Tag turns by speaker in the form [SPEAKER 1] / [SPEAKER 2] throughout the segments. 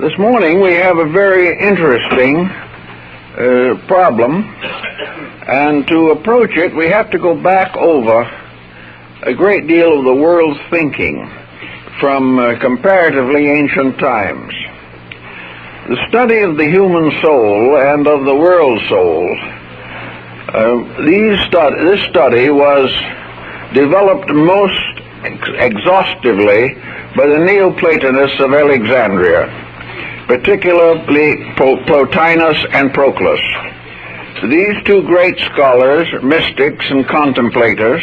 [SPEAKER 1] This morning we have a very interesting problem, and to approach it we have to go back over a great deal of the world's thinking from comparatively ancient times. The study of the human soul and of the world soul, this study was developed most exhaustively by the Neoplatonists of Alexandria, particularly Plotinus and Proclus. These two great scholars, mystics and contemplators,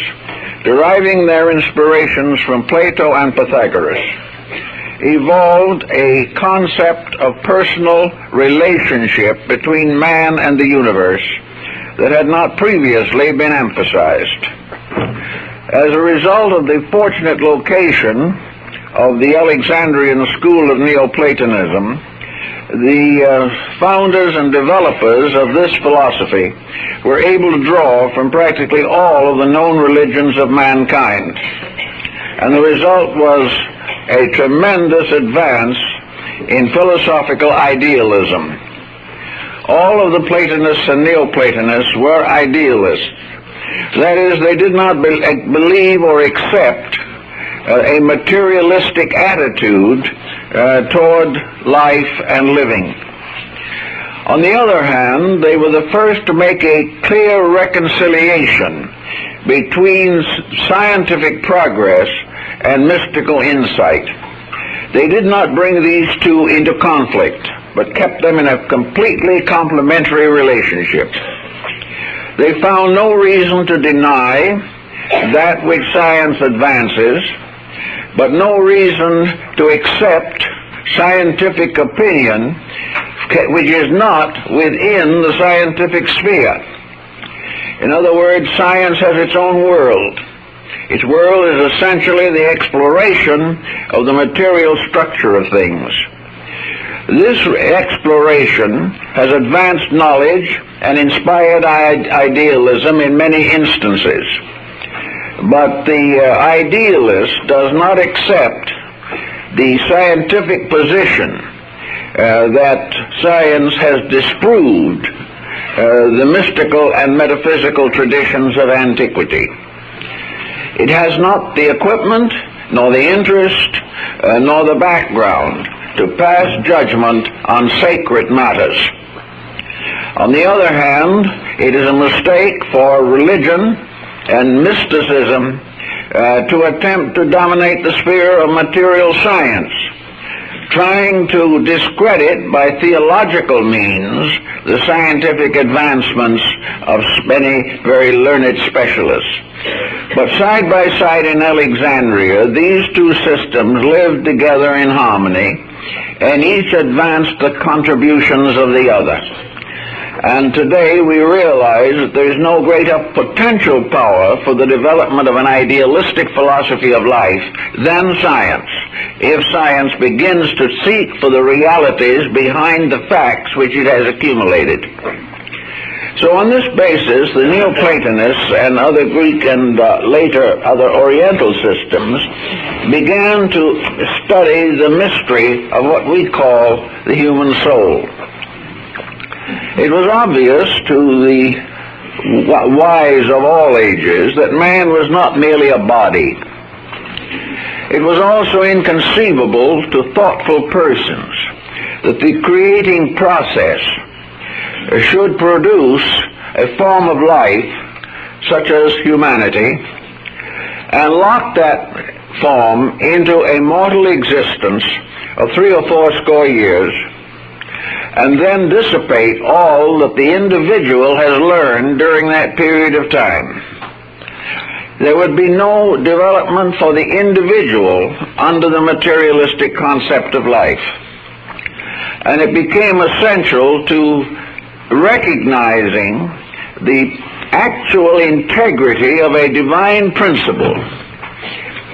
[SPEAKER 1] deriving their inspirations from Plato and Pythagoras, evolved a concept of personal relationship between man and the universe that had not previously been emphasized. As a result of the fortunate location of the Alexandrian school of Neoplatonism, the founders and developers of this philosophy were able to draw from practically all of the known religions of mankind. And the result was a tremendous advance in philosophical idealism. All of the Platonists and Neoplatonists were idealists. That is, they did not believe or accept a materialistic attitude toward life and living. On the other hand, they were the first to make a clear reconciliation between scientific progress and mystical insight. They did not bring these two into conflict, but kept them in a completely complementary relationship. They found no reason to deny that which science advances, but no reason to accept scientific opinion which is not within the scientific sphere. In other words, science has its own world. Its world is essentially the exploration of the material structure of things. This exploration has advanced knowledge and inspired idealism in many instances. But the idealist does not accept the scientific position that science has disproved the mystical and metaphysical traditions of antiquity. It has not the equipment, nor the interest, nor the background to pass judgment on sacred matters. On the other hand, it is a mistake for religion and mysticism to attempt to dominate the sphere of material science, trying to discredit by theological means the scientific advancements of many very learned specialists. But side by side in Alexandria, these two systems lived together in harmony, and each advanced the contributions of the other. And today we realize that there is no greater potential power for the development of an idealistic philosophy of life than science, if science begins to seek for the realities behind the facts which it has accumulated. So on this basis, the Neoplatonists and other Greek and later other Oriental systems began to study the mystery of what we call the human soul. It was obvious to the wise of all ages that man was not merely a body. It was also inconceivable to thoughtful persons that the creating process should produce a form of life such as humanity and lock that form into a mortal existence of 3 or 4 score years, and then dissipate all that the individual has learned during that period of time. There would be no development for the individual under the materialistic concept of life. And it became essential to recognizing the actual integrity of a divine principle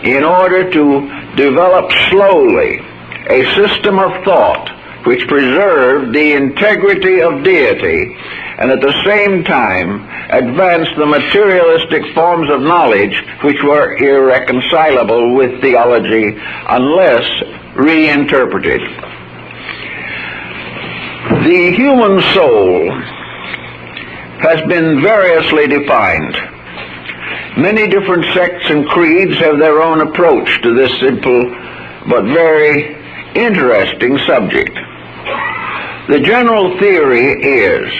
[SPEAKER 1] in order to develop slowly a system of thought which preserved the integrity of deity and at the same time advanced the materialistic forms of knowledge which were irreconcilable with theology unless reinterpreted. The human soul has been variously defined. Many different sects and creeds have their own approach to this simple but very interesting subject. The general theory is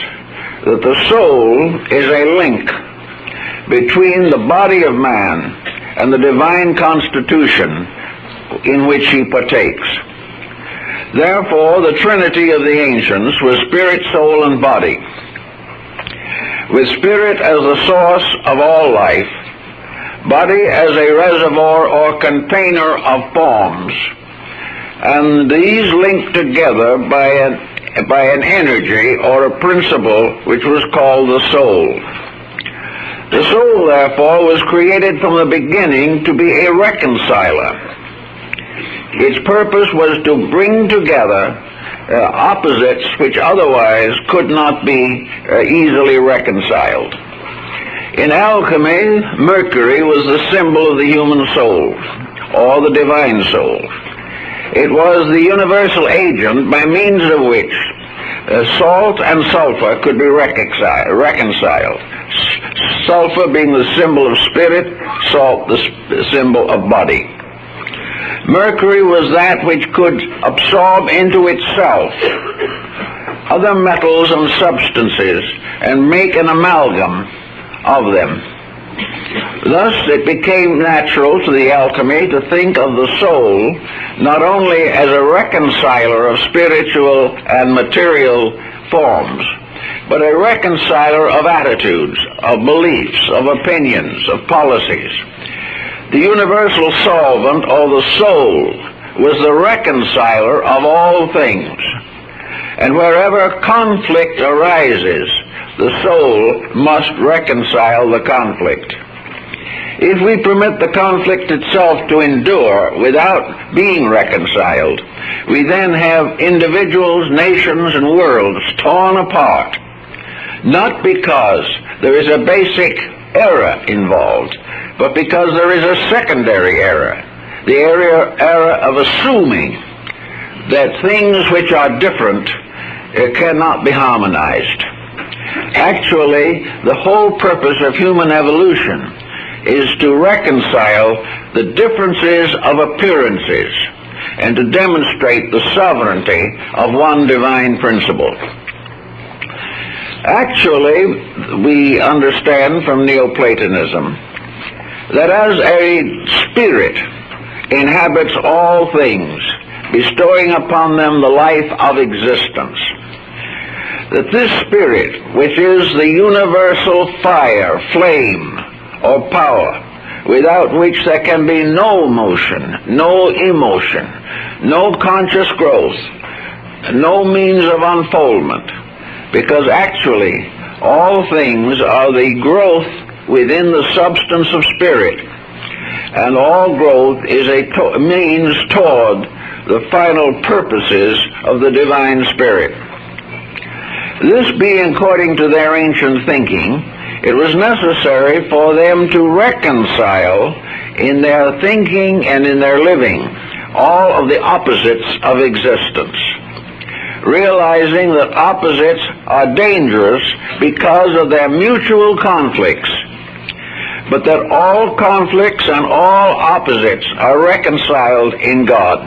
[SPEAKER 1] that the soul is a link between the body of man and the divine constitution in which he partakes. Therefore, the Trinity of the ancients was spirit, soul, and body, with spirit as the source of all life, body as a reservoir or container of forms, and these linked together by an energy or a principle which was called the soul. The soul, therefore, was created from the beginning to be a reconciler. Its purpose was to bring together opposites which otherwise could not be easily reconciled. In alchemy, mercury was the symbol of the human soul, or the divine soul. It was the universal agent by means of which salt and sulfur could be reconciled. Sulfur being the symbol of spirit, salt the symbol of body. Mercury was that which could absorb into itself other metals and substances and make an amalgam of them. Thus it became natural to the alchemy to think of the soul not only as a reconciler of spiritual and material forms, but a reconciler of attitudes, of beliefs, of opinions, of policies. The universal solvent, or the soul, was the reconciler of all things. And wherever conflict arises, the soul must reconcile the conflict. If we permit the conflict itself to endure without being reconciled, we then have individuals, nations, and worlds torn apart, not because there is a basic error involved, but because there is a secondary error, the error of assuming that things which are different cannot be harmonized. Actually, the whole purpose of human evolution is to reconcile the differences of appearances and to demonstrate the sovereignty of one divine principle. Actually, we understand from Neoplatonism that as a spirit inhabits all things, bestowing upon them the life of existence, that this spirit, which is the universal fire, flame, or power, without which there can be no motion, no emotion, no conscious growth, no means of unfoldment, because actually all things are the growth within the substance of spirit, and all growth is a means toward the final purposes of the divine spirit. This being according to their ancient thinking, it was necessary for them to reconcile in their thinking and in their living all of the opposites of existence, realizing that opposites are dangerous because of their mutual conflicts, but that all conflicts and all opposites are reconciled in God.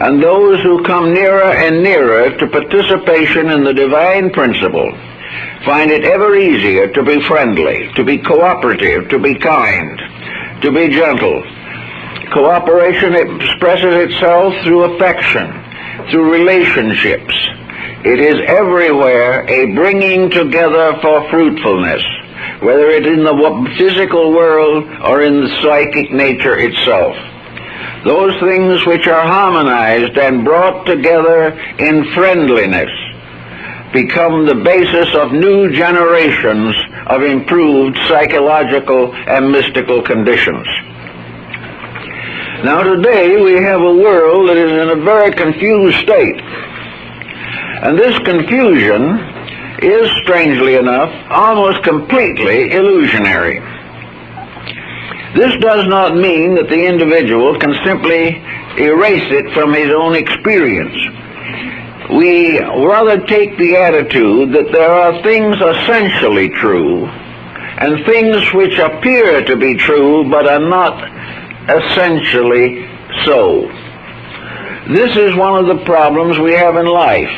[SPEAKER 1] And those who come nearer and nearer to participation in the divine principle find it ever easier to be friendly, to be cooperative, to be kind, to be gentle. Cooperation expresses itself through affection, through relationships. It is everywhere a bringing together for fruitfulness, whether it's in the physical world or in the psychic nature itself. Those things which are harmonized and brought together in friendliness become the basis of new generations of improved psychological and mystical conditions. Now today we have a world that is in a very confused state. And this confusion is, strangely enough, almost completely illusionary. This does not mean that the individual can simply erase it from his own experience. we rather take the attitude that there are things essentially true and things which appear to be true but are not essentially so. This is one of the problems we have in life.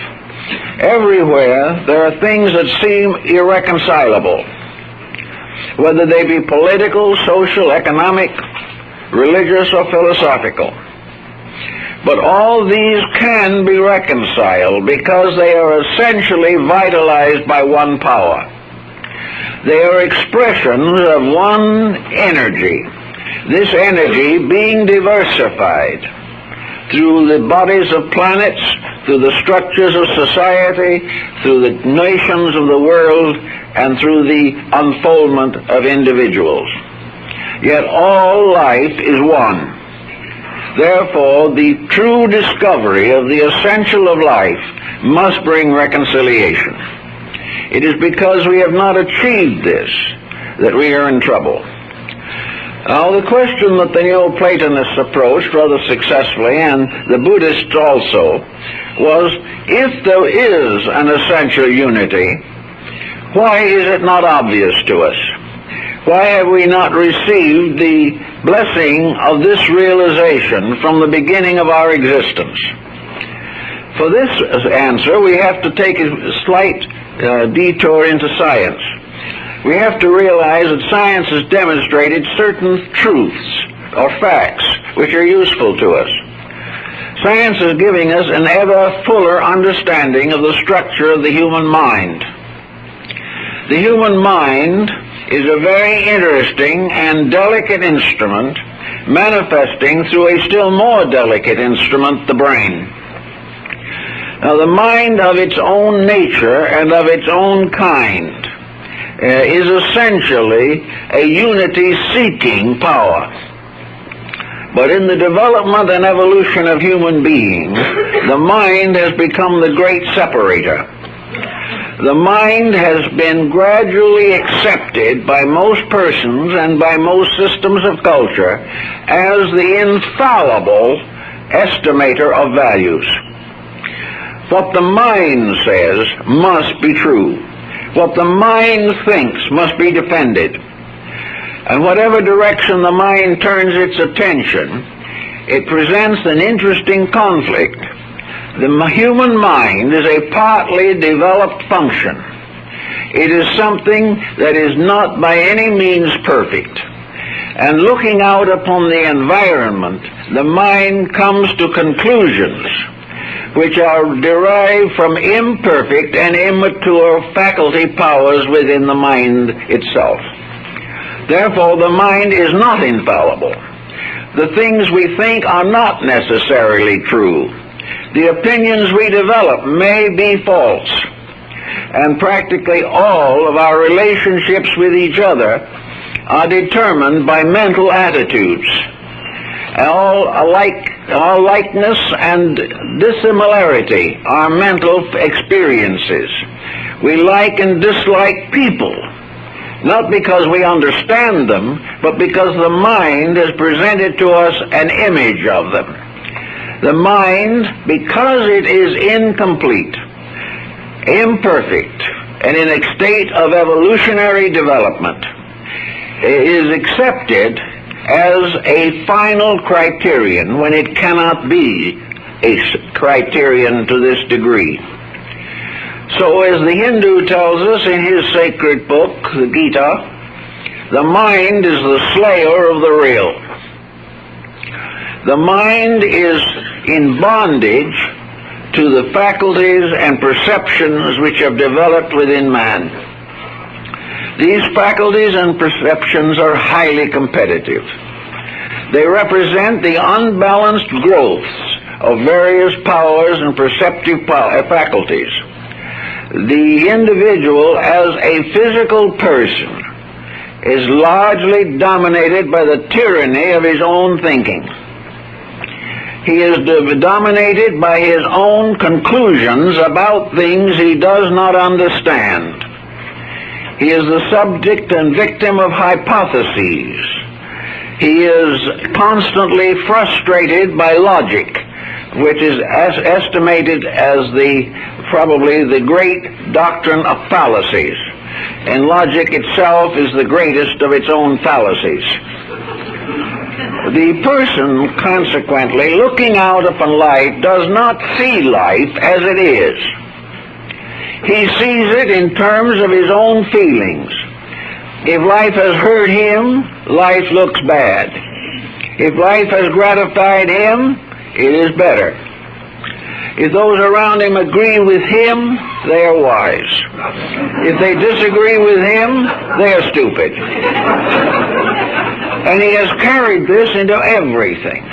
[SPEAKER 1] Everywhere there are things that seem irreconcilable, whether they be political, social, economic, religious, or philosophical. But all these can be reconciled because they are essentially vitalized by one power. They are expressions of one energy, this energy being diversified through the bodies of planets, through the structures of society, through the nations of the world, and through the unfoldment of individuals. Yet all life is one. Therefore, the true discovery of the essential of life must bring reconciliation. It is because we have not achieved this that we are in trouble. Now, the question that the Neoplatonists approached rather successfully, and the Buddhists also, was, if there is an essential unity, why is it not obvious to us? Why have we not received the blessing of this realization from the beginning of our existence? For this answer, we have to take a slight detour into science. We have to realize that science has demonstrated certain truths or facts which are useful to us. Science is giving us an ever fuller understanding of the structure of the human mind. The human mind is a very interesting and delicate instrument, manifesting through a still more delicate instrument, the brain. Now, the mind of its own nature and of its own kind is essentially a unity-seeking power. But in the development and evolution of human beings, the mind has become the great separator. The mind has been gradually accepted by most persons and by most systems of culture as the infallible estimator of values. What the mind says must be true. What the mind thinks must be defended. And whatever direction the mind turns its attention, it presents an interesting conflict. The human mind is a partly developed function. It is something that is not by any means perfect. And looking out upon the environment, the mind comes to conclusions which are derived from imperfect and immature faculty powers within the mind itself. Therefore, the mind is not infallible. The things we think are not necessarily true. The opinions we develop may be false. And practically all of our relationships with each other are determined by mental attitudes. All likeness and dissimilarity are mental experiences. We like and dislike people, not because we understand them, but because the mind has presented to us an image of them. The mind, because it is incomplete, imperfect, and in a state of evolutionary development, is accepted as a final criterion when it cannot be a criterion to this degree. So as the Hindu tells us in his sacred book, the Gita, the mind is the slayer of the real. The mind is in bondage to the faculties and perceptions which have developed within man. These faculties and perceptions are highly competitive. They represent the unbalanced growths of various powers and perceptive faculties. The individual as a physical person is largely dominated by the tyranny of his own thinking. He is dominated by his own conclusions about things he does not understand. He is the subject and victim of hypotheses. He is constantly frustrated by logic, which is estimated as probably the great doctrine of fallacies. And logic itself is the greatest of its own fallacies. The person, consequently, looking out upon life does not see life as it is. He sees it in terms of his own feelings. If life has hurt him, life looks bad. If life has gratified him, it is better. If those around him agree with him, they are wise. If they disagree with him, they are stupid. And he has carried this into everything,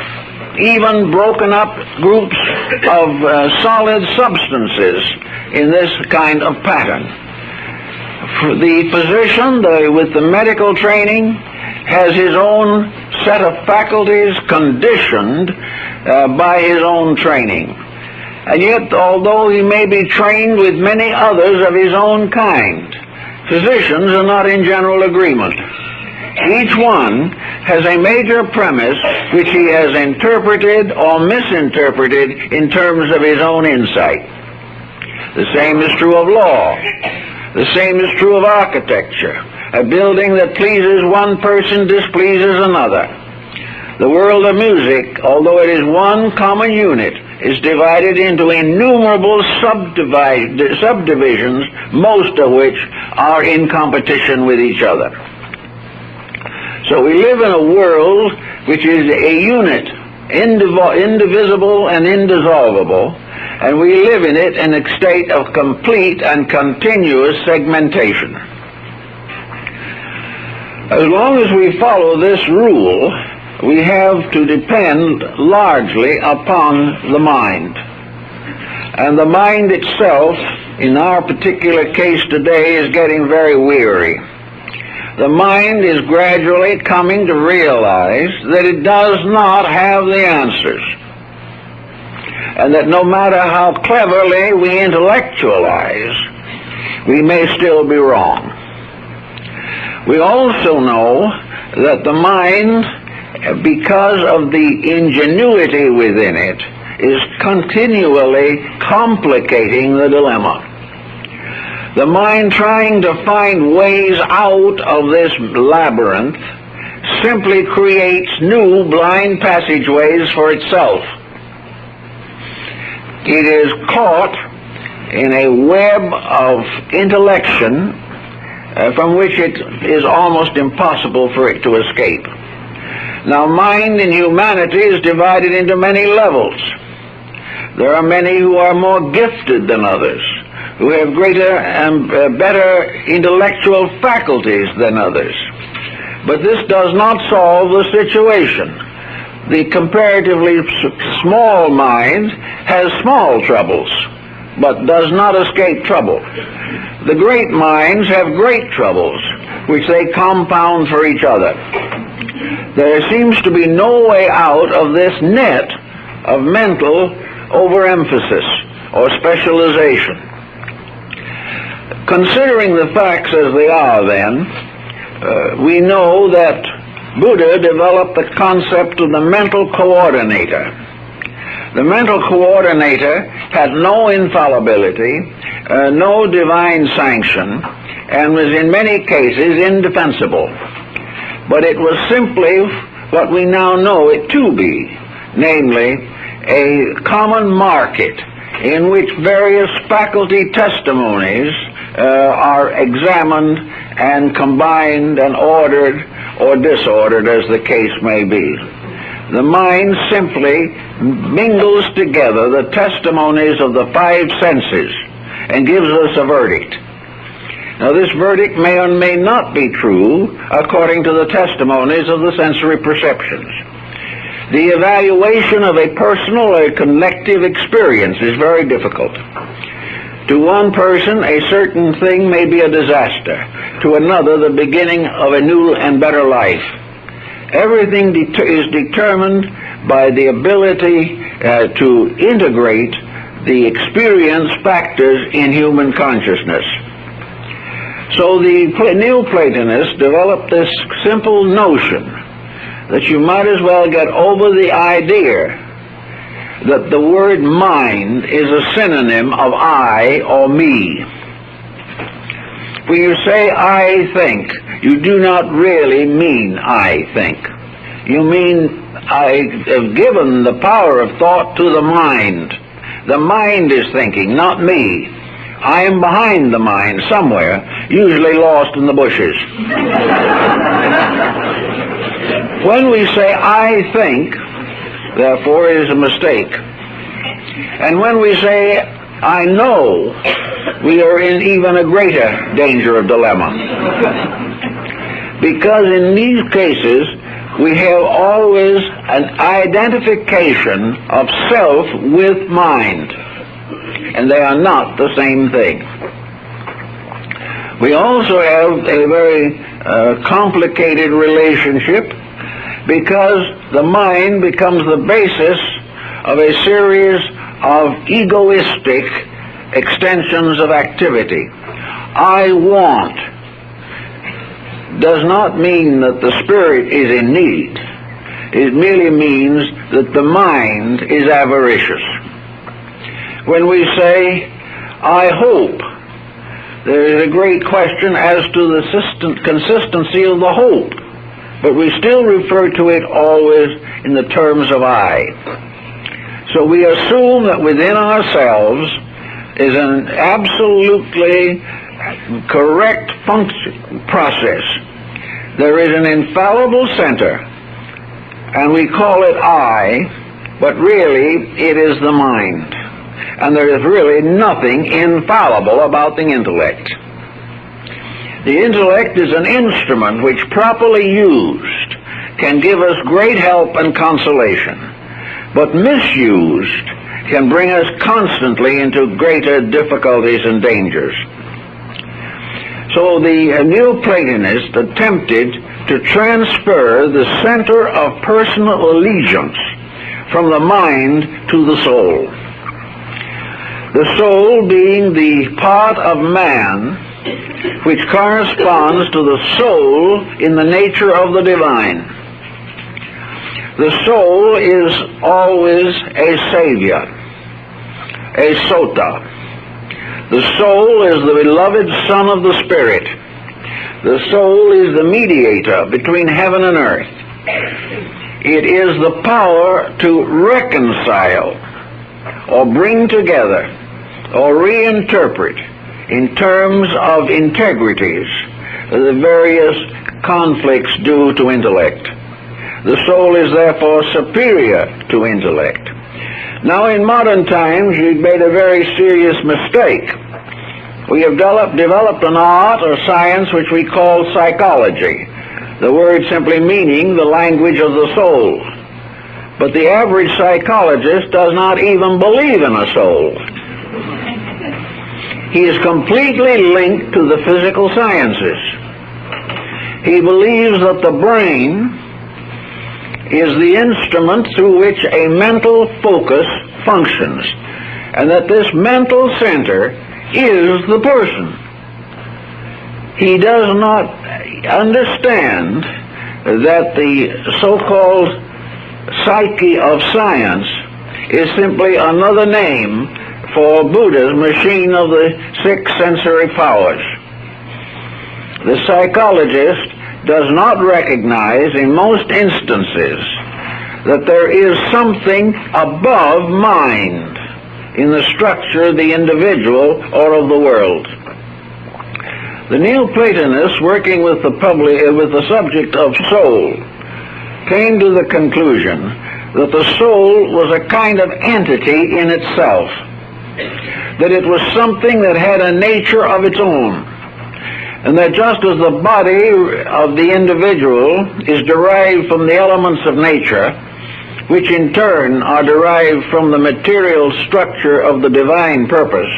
[SPEAKER 1] even broken up groups of solid substances in this kind of pattern. The physician, with the medical training, has his own set of faculties conditioned by his own training. And yet, although he may be trained with many others of his own kind, physicians are not in general agreement. Each one has a major premise which he has interpreted or misinterpreted in terms of his own insight. The same is true of law. The same is true of architecture. A building that pleases one person displeases another. The world of music, although it is one common unit, is divided into innumerable subdivisions, most of which are in competition with each other. So we live in a world which is a unit, indivisible and indissoluble, and we live in it in a state of complete and continuous segmentation. As long as we follow this rule, we have to depend largely upon the mind. And the mind itself, in our particular case today, is getting very weary. The mind is gradually coming to realize that it does not have the answers, and that no matter how cleverly we intellectualize, we may still be wrong. We also know that the mind, because of the ingenuity within it, is continually complicating the dilemma. The mind, trying to find ways out of this labyrinth, simply creates new blind passageways for itself. It is caught in a web of intellection from which it is almost impossible for it to escape. Now, mind in humanity is divided into many levels. There are many who are more gifted than others, who have greater and better intellectual faculties than others. But this does not solve the situation. The comparatively small mind has small troubles, but does not escape trouble. The great minds have great troubles, which they compound for each other. There seems to be no way out of this net of mental overemphasis or specialization. Considering the facts as they are, then, we know that Buddha developed the concept of the mental coordinator. The mental coordinator had no infallibility, no divine sanction, and was in many cases indefensible. But it was simply what we now know it to be, namely a common market in which various faculty testimonies are examined and combined and ordered or disordered as the case may be. The mind simply mingles together the testimonies of the five senses and gives us a verdict. Now, this verdict may or may not be true according to the testimonies of the sensory perceptions. The evaluation of a personal or collective experience is very difficult. To one person, a certain thing may be a disaster. To another, the beginning of a new and better life. Everything is determined by the ability to integrate the experience factors in human consciousness. So the Neoplatonists developed this simple notion that you might as well get over the idea that the word mind is a synonym of I or me. When you say I think, you do not really mean I think. You mean I have given the power of thought to the mind. The mind is thinking, not me. I am behind the mind somewhere, usually lost in the bushes. When we say I think, therefore, it is a mistake. And when we say I know, we are in even a greater danger of dilemma. Because in these cases, we have always an identification of self with mind, and they are not the same thing. We also have a very complicated relationship, because the mind becomes the basis of a series of egoistic extensions of activity. I want does not mean that the spirit is in need. It merely means that the mind is avaricious. When we say, I hope, there is a great question as to the consistency of the hope, but we still refer to it always in the terms of I. So we assume that within ourselves is an absolutely correct process. There is an infallible center, and we call it I, but really it is the mind. And there is really nothing infallible about the intellect. The intellect is an instrument which, properly used, can give us great help and consolation, but misused can bring us constantly into greater difficulties and dangers. So the Neoplatonists attempted to transfer the center of personal allegiance from the mind to the soul. The soul being the part of man which corresponds to the soul in the nature of the divine. The soul is always a savior, a sota. The soul is the beloved Son of the Spirit. The soul is the mediator between heaven and earth. It is the power to reconcile or bring together or reinterpret in terms of integrities the various conflicts due to intellect. The soul is therefore superior to intellect. Now, in modern times, we've made a very serious mistake. We have developed an art or science which we call psychology, the word simply meaning the language of the soul. But the average psychologist does not even believe in a soul. He is completely linked to the physical sciences. He believes that the brain is the instrument through which a mental focus functions, and that this mental center is the person. He does not understand that the so-called psyche of science is simply another name for Buddha's machine of the six sensory powers. The psychologist does not recognize in most instances that there is something above mind in the structure of the individual or of the world. The Neoplatonists, working with the subject of soul, came to the conclusion that the soul was a kind of entity in itself, that it was something that had a nature of its own, and that just as the body of the individual is derived from the elements of nature, which in turn are derived from the material structure of the divine purpose,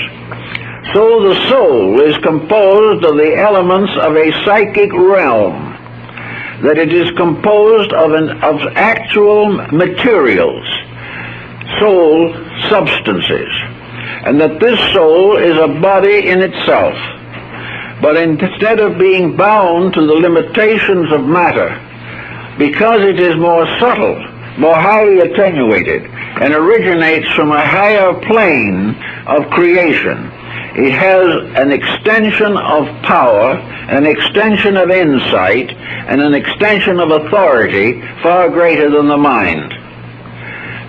[SPEAKER 1] so the soul is composed of the elements of a psychic realm, that it is composed of actual materials, soul substances, and that this soul is a body in itself. But instead of being bound to the limitations of matter, because it is more subtle, more highly attenuated, and originates from a higher plane of creation. It has an extension of power, an extension of insight, and an extension of authority far greater than the mind.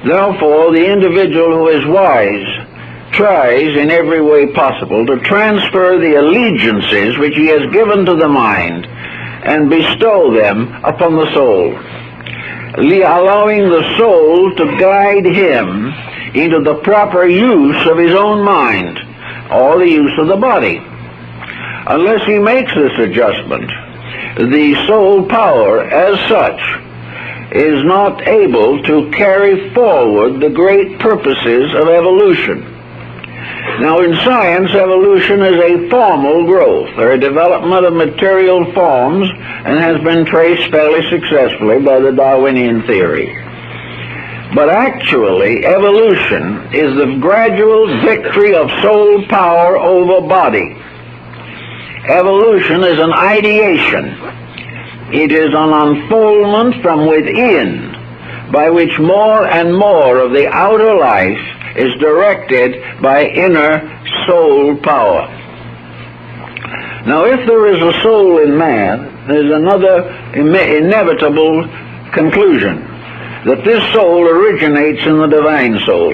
[SPEAKER 1] Therefore, the individual who is wise tries in every way possible to transfer the allegiances which he has given to the mind and bestow them upon the soul, allowing the soul to guide him into the proper use of his own mind or the use of the body. Unless he makes this adjustment, the soul power as such is not able to carry forward the great purposes of evolution. Now, in science, evolution is a formal growth, or a development of material forms, and has been traced fairly successfully by the Darwinian theory. But actually, evolution is the gradual victory of soul power over body. Evolution is an ideation. It is an unfoldment from within, by which more and more of the outer life is directed by inner soul power. Now, if there is a soul in man, there's another inevitable conclusion, that this soul originates in the divine soul.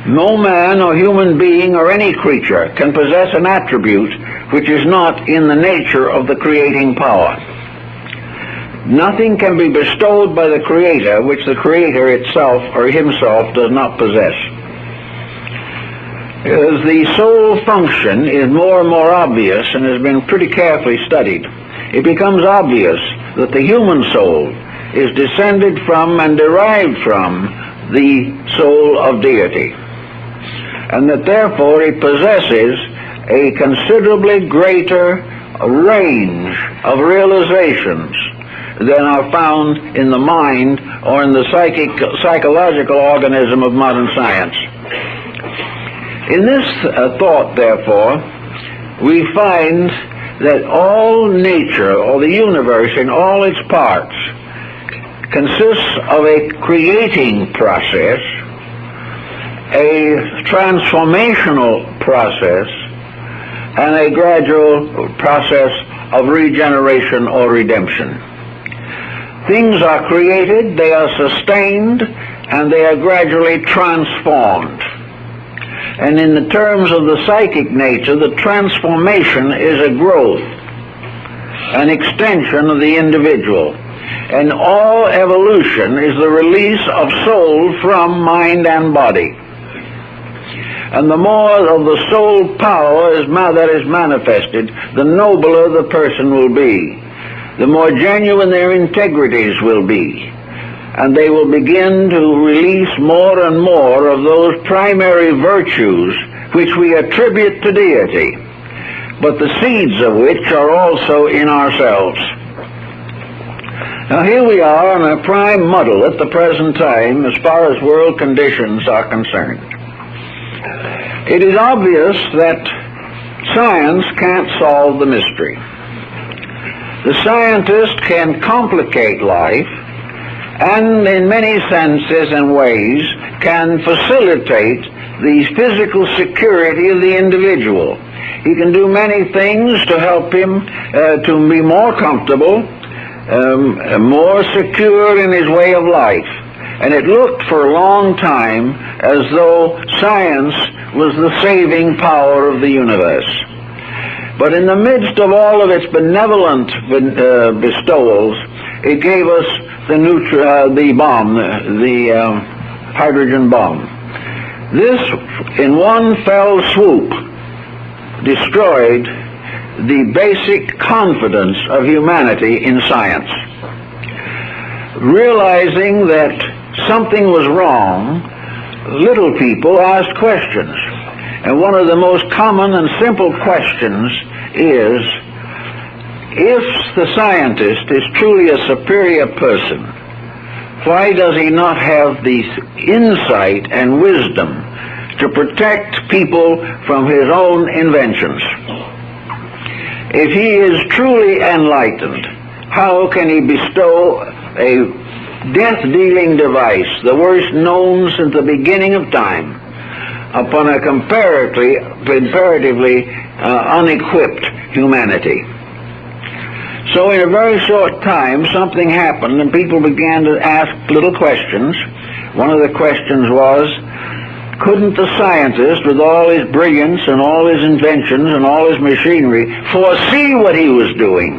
[SPEAKER 1] No man or human being or any creature can possess an attribute which is not in the nature of the creating power. Nothing can be bestowed by the Creator which the Creator itself or himself does not possess. As the soul function is more and more obvious and has been pretty carefully studied, it becomes obvious that the human soul is descended from and derived from the soul of deity, and that therefore it possesses a considerably greater range of realizations than are found in the mind or in the psychological organism of modern science. In this thought, therefore, we find that all nature, or the universe in all its parts, consists of a creating process, a transformational process, and a gradual process of regeneration or redemption. Things are created, they are sustained, and they are gradually transformed. And in the terms of the psychic nature, the transformation is a growth, an extension of the individual. And all evolution is the release of soul from mind and body. And the more of the soul power that is manifested, the nobler the person will be. The more genuine their integrities will be. And they will begin to release more and more of those primary virtues which we attribute to deity, but the seeds of which are also in ourselves. Now here we are in a prime muddle at the present time as far as world conditions are concerned. It is obvious that science can't solve the mystery. The scientist can complicate life and in many senses and ways can facilitate the physical security of the individual. He can do many things to help him to be more comfortable, more secure in his way of life. And it looked for a long time as though science was the saving power of the universe. But in the midst of all of its benevolent bestowals, it gave us the bomb, the hydrogen bomb. This, in one fell swoop, destroyed the basic confidence of humanity in science. Realizing that something was wrong, little people asked questions. And one of the most common and simple questions is, if the scientist is truly a superior person, why does he not have the insight and wisdom to protect people from his own inventions? If he is truly enlightened, how can he bestow a death-dealing device, the worst known since the beginning of time, upon a comparatively unequipped humanity. So in a very short time, something happened, and people began to ask little questions. One of the questions was, couldn't the scientist, with all his brilliance and all his inventions and all his machinery, foresee what he was doing?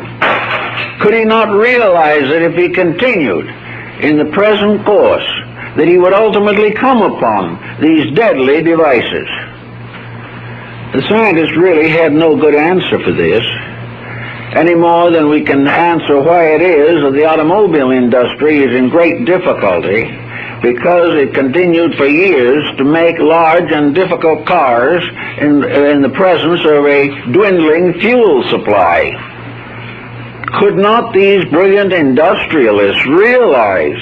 [SPEAKER 1] Could he not realize that if he continued in the present course, that he would ultimately come upon these deadly devices? The scientists really had no good answer for this, any more than we can answer why it is that the automobile industry is in great difficulty, because it continued for years to make large and difficult cars in the presence of a dwindling fuel supply. Could not these brilliant industrialists realize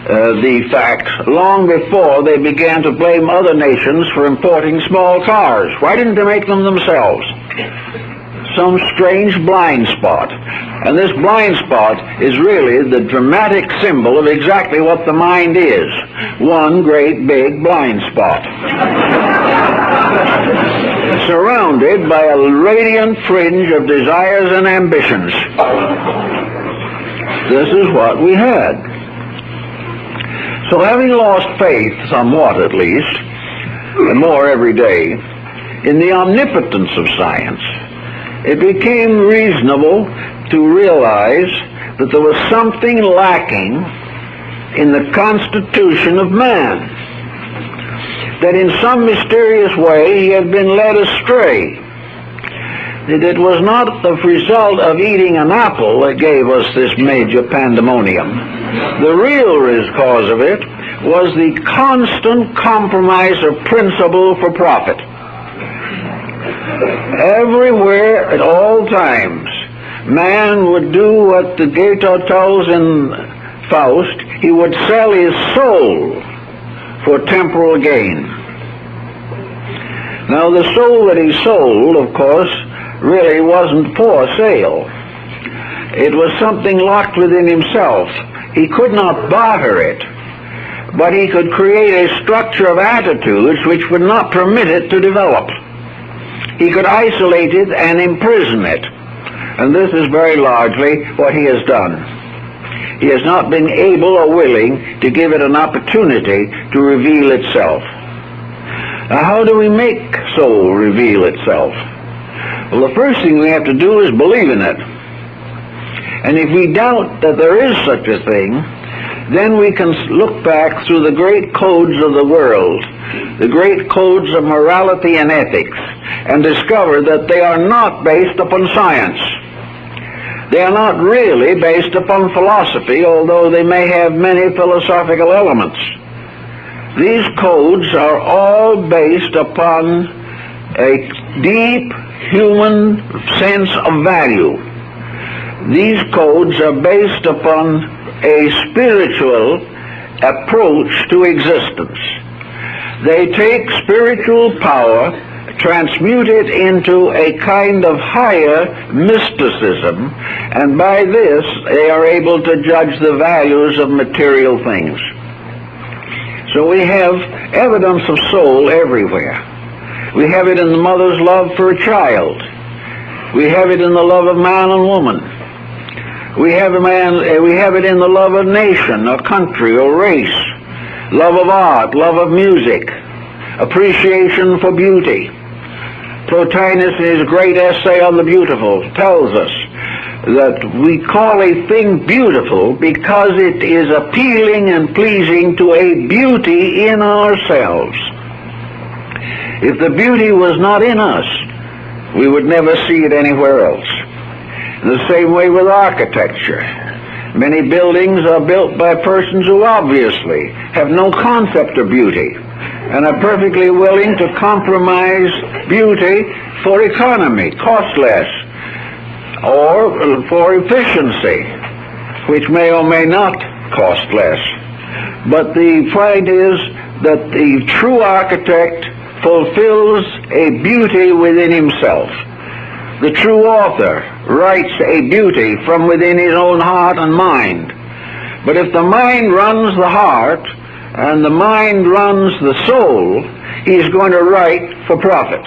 [SPEAKER 1] the facts long before they began to blame other nations for importing small cars? Why didn't they make them themselves? Some strange blind spot. And this blind spot is really the dramatic symbol of exactly what the mind is. One great big blind spot. Surrounded by a radiant fringe of desires and ambitions. This is what we had. So having lost faith, somewhat at least, and more every day, in the omnipotence of science, it became reasonable to realize that there was something lacking in the constitution of man, that in some mysterious way he had been led astray, that it was not the result of eating an apple that gave us this major pandemonium. The real cause of it was the constant compromise of principle for profit. Everywhere, at all times, man would do what the Goethe tells in Faust. He would sell his soul for temporal gain. Now, the soul that he sold, of course, really wasn't for sale. It was something locked within himself. He could not barter it, but he could create a structure of attitudes which would not permit it to develop. He could isolate it and imprison it. And this is very largely what he has done. He has not been able or willing to give it an opportunity to reveal itself. Now, how do we make soul reveal itself? Well, the first thing we have to do is believe in it. And if we doubt that there is such a thing, then we can look back through the great codes of the world, the great codes of morality and ethics, and discover that they are not based upon science. They are not really based upon philosophy, although they may have many philosophical elements. These codes are all based upon a deep human sense of value. These codes are based upon a spiritual approach to existence. They take spiritual power, transmute it into a kind of higher mysticism, and by this they are able to judge the values of material things. So we have evidence of soul everywhere. We have it in the mother's love for a child. We have it in the love of man and woman. We have it in the love of nation, or country, or race, love of art, love of music, appreciation for beauty. Plotinus, in his great essay on the beautiful, tells us that we call a thing beautiful because it is appealing and pleasing to a beauty in ourselves. If the beauty was not in us, we would never see it anywhere else. In the same way with architecture. Many buildings are built by persons who obviously have no concept of beauty and are perfectly willing to compromise beauty for economy, cost less, or for efficiency, which may or may not cost less. But the point is that the true architect fulfills a beauty within himself. The true author writes a beauty from within his own heart and mind. But if the mind runs the heart and the mind runs the soul, he's going to write for profit,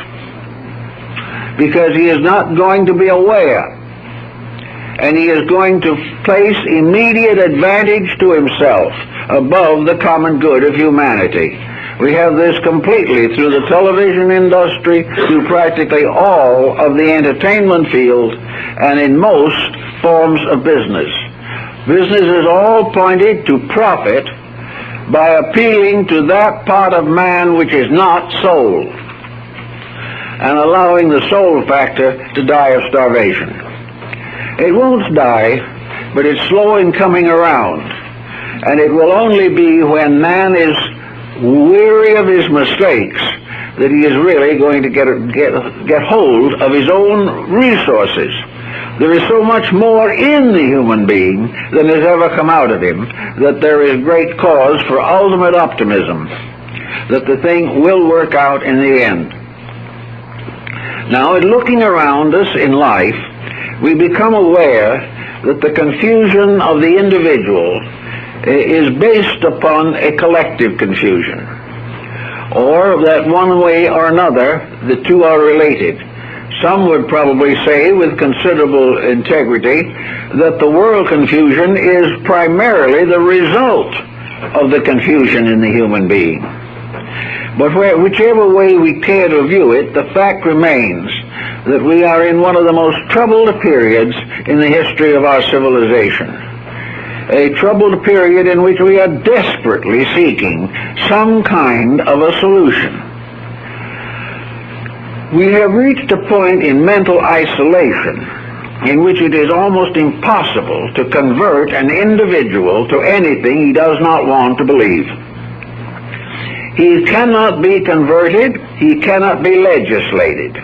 [SPEAKER 1] because he is not going to be aware, and he is going to place immediate advantage to himself above the common good of humanity. We have this completely through the television industry, through practically all of the entertainment field, and in most forms of business. Business is all pointed to profit by appealing to that part of man which is not soul, and allowing the soul factor to die of starvation. It won't die, but it's slow in coming around, and it will only be when man is weary of his mistakes that he is really going to get hold of his own resources. There is so much more in the human being than has ever come out of him that there is great cause for ultimate optimism that the thing will work out in the end. Now, in looking around us in life, we become aware that the confusion of the individual is based upon a collective confusion, or that one way or another the two are related. Some would probably say with considerable integrity that the world confusion is primarily the result of the confusion in the human being. But whichever way we care to view it, the fact remains that we are in one of the most troubled periods in the history of our civilization. A troubled period in which we are desperately seeking some kind of a solution. We have reached a point in mental isolation in which it is almost impossible to convert an individual to anything he does not want to believe. He cannot be converted, he cannot be legislated.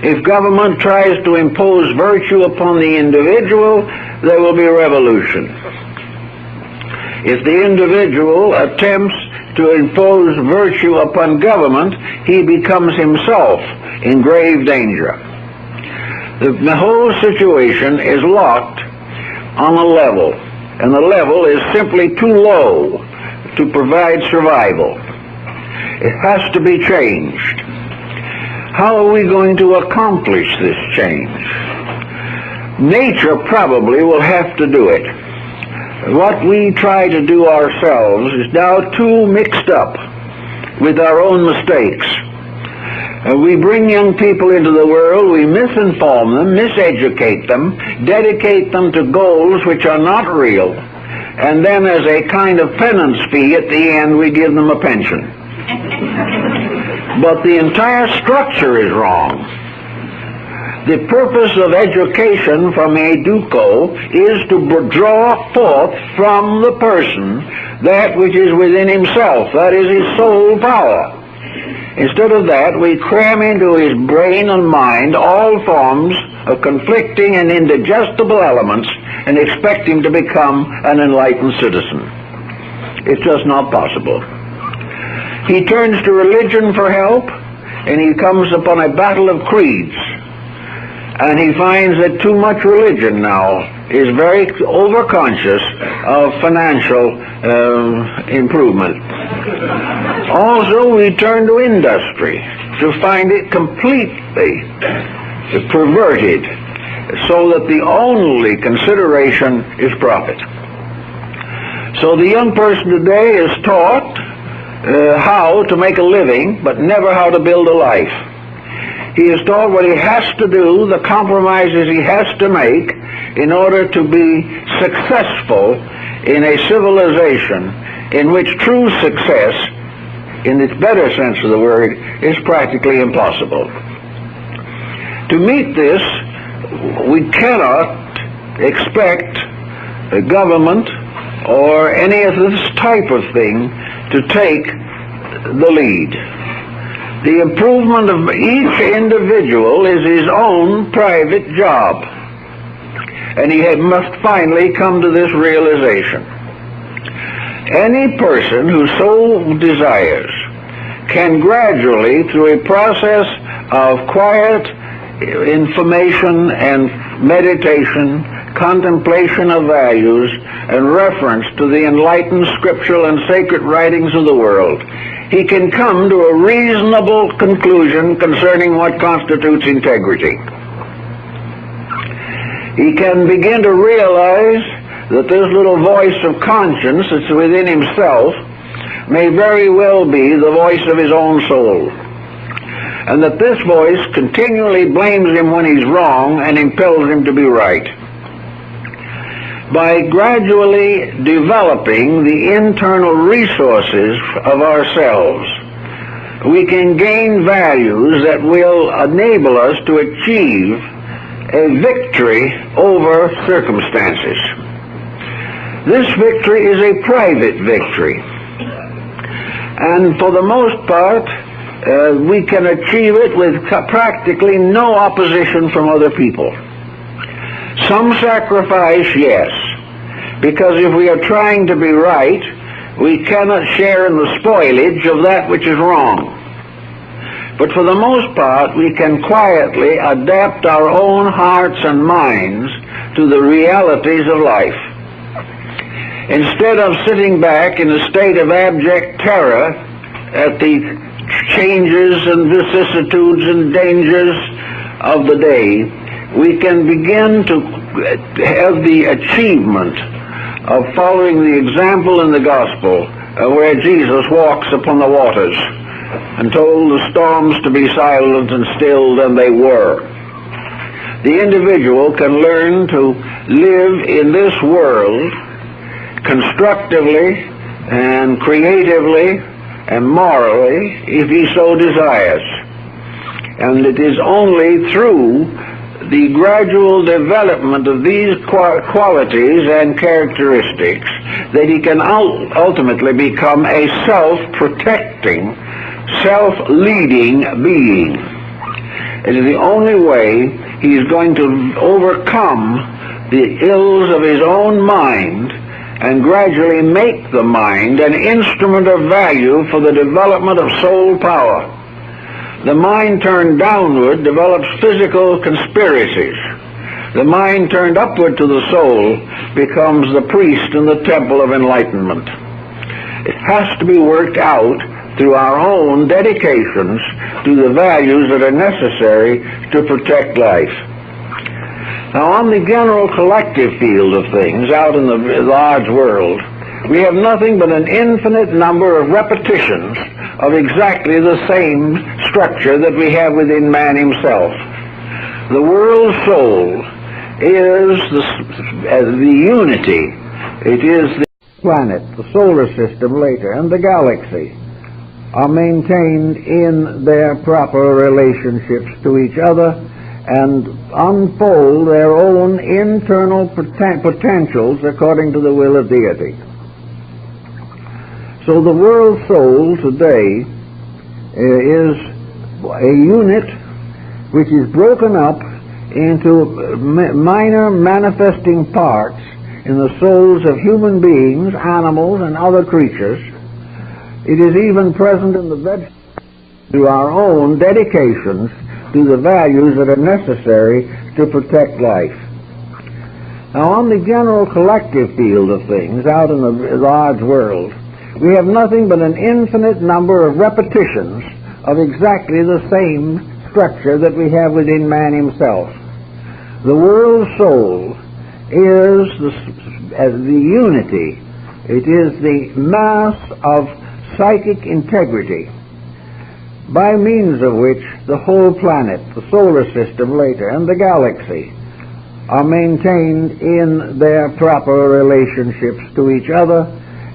[SPEAKER 1] If government tries to impose virtue upon the individual, there will be revolution. If the individual attempts to impose virtue upon government, he becomes himself in grave danger. The whole situation is locked on a level, and the level is simply too low to provide survival. It has to be changed. How are we going to accomplish this change? Nature probably will have to do it. What we try to do ourselves is now too mixed up with our own mistakes. We bring young people into the world, we misinform them, miseducate them, dedicate them to goals which are not real, and then as a kind of penance fee at the end we give them a pension. But the entire structure is wrong. The purpose of education from educo is to draw forth from the person that which is within himself, that is his soul power. Instead of that, we cram into his brain and mind all forms of conflicting and indigestible elements and expect him to become an enlightened citizen. It's just not possible. He turns to religion for help, and he comes upon a battle of creeds. And he finds that too much religion now is very overconscious of financial improvement. Also, we turn to industry to find it completely perverted, so that the only consideration is profit. So the young person today is taught how to make a living, but never how to build a life. He is taught what he has to do, the compromises he has to make in order to be successful in a civilization in which true success, in its better sense of the word, is practically impossible. To meet this, we cannot expect a government or any of this type of thing to take the lead. The improvement of each individual is his own private job, and he must finally come to this realization. Any person who so desires can gradually, through a process of quiet information and meditation, contemplation of values, and reference to the enlightened scriptural and sacred writings of the world, he can come to a reasonable conclusion concerning what constitutes integrity. He can begin to realize that this little voice of conscience that's within himself may very well be the voice of his own soul, and that this voice continually blames him when he's wrong and impels him to be right. By gradually developing the internal resources of ourselves, we can gain values that will enable us to achieve a victory over circumstances. This victory is a private victory, and for the most part, we can achieve it with practically no opposition from other people. Some sacrifice, yes, because if we are trying to be right, we cannot share in the spoilage of that which is wrong. But for the most part, we can quietly adapt our own hearts and minds to the realities of life. Instead of sitting back in a state of abject terror at the changes and vicissitudes and dangers of the day, we can begin to have the achievement of following the example in the gospel where Jesus walks upon the waters and told the storms to be silent and stilled, and they were. The individual can learn to live in this world constructively and creatively and morally if he so desires. And it is only through the gradual development of these qualities and characteristics that he can ultimately become a self-protecting, self-leading being. It is the only way he is going to overcome the ills of his own mind and gradually make the mind an instrument of value for the development of soul power. The mind turned downward develops physical conspiracies. The mind turned upward to the soul becomes the priest in the temple of enlightenment. It has to be worked out through our own dedications to the values that are necessary to protect life. Now, on the general collective field of things, out in the large world, we have nothing but an infinite number of repetitions of exactly the same structure that we have within man himself. The world soul is the unity. It is the planet, the solar system later, and the galaxy are maintained in their proper relationships to each other and unfold their own internal potentials according to the will of deity. So the world soul today is a unit which is broken up into minor manifesting parts in the souls of human beings, animals, and other creatures. It is even present in the vegetables through our own dedications to the values that are necessary to protect life. Now, on the general collective field of things, out in the large world, we have nothing but an infinite number of repetitions of exactly the same structure that we have within man himself. The world soul is the unity. It is the mass of psychic integrity by means of which the whole planet, the solar system later, and the galaxy are maintained in their proper relationships to each other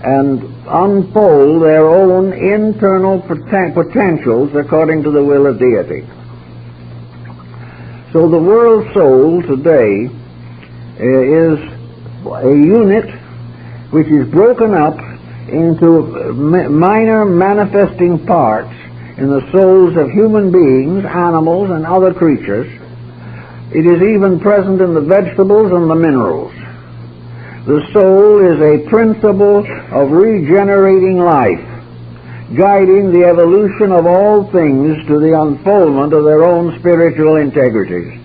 [SPEAKER 1] and unfold their own internal potentials according to the will of deity. So the world soul today is a unit which is broken up into minor manifesting parts in the souls of human beings, animals, and other creatures. It is even present in the vegetables and the minerals. The soul is a principle of regenerating life, guiding the evolution of all things to the unfoldment of their own spiritual integrities.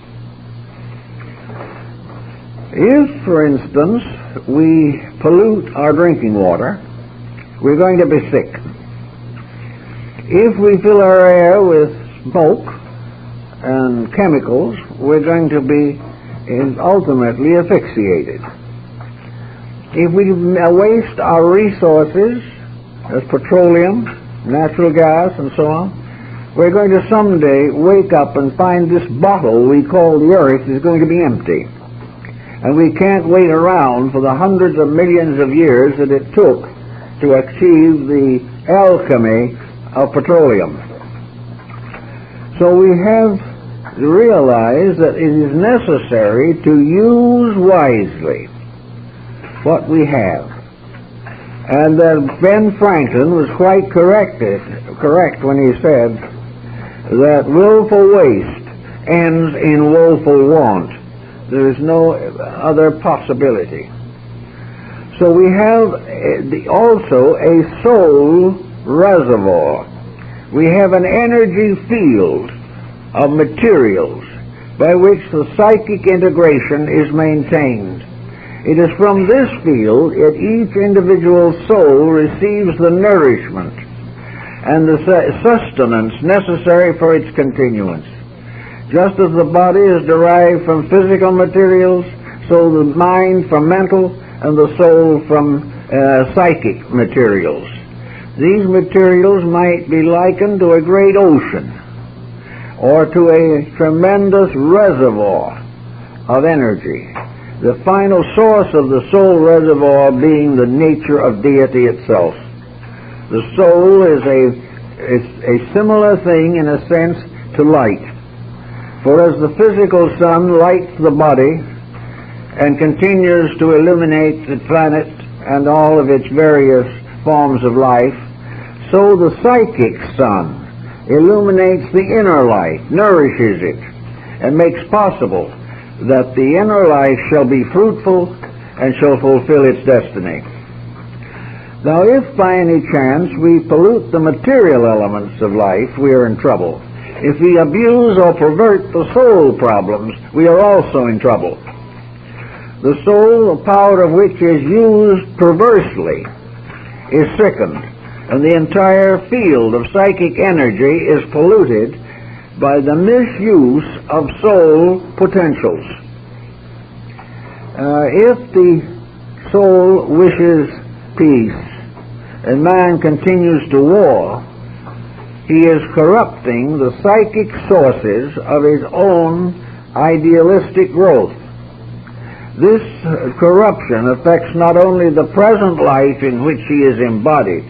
[SPEAKER 2] If, for instance, we pollute our drinking water, we're going to be sick. If we fill our air with smoke and chemicals, we're going to be ultimately asphyxiated. If we waste our resources, as petroleum, natural gas, and so on, we're going to someday wake up and find this bottle we call the earth is going to be empty. And we can't wait around for the hundreds of millions of years that it took to achieve the alchemy of petroleum. So we have to realize that it is necessary to use wisely what we have. And that Ben Franklin was quite correct when he said that willful waste ends in woeful want. There is no other possibility. So we have also a soul reservoir. We have an energy field of materials by which the psychic integration is maintained. It is from this field that each individual soul receives the nourishment and the sustenance necessary for its continuance. Just as the body is derived from physical materials, so the mind from mental and the soul from psychic materials. These materials might be likened to a great ocean or to a tremendous reservoir of energy, the final source of the soul reservoir being the nature of deity itself. The soul is a similar thing in a sense to light. For as the physical sun lights the body and continues to illuminate the planet and all of its various forms of life, so the psychic sun illuminates the inner life, nourishes it, and makes possible that the inner life shall be fruitful and shall fulfill its destiny. Now, if by any chance we pollute the material elements of life, we are in trouble. If we abuse or pervert the soul problems, we are also in trouble. The soul, the power of which is used perversely, is sickened, and the entire field of psychic energy is polluted by the misuse of soul potentials. If the soul wishes peace and man continues to war, he is corrupting the psychic sources of his own idealistic growth. This corruption affects not only the present life in which he is embodied,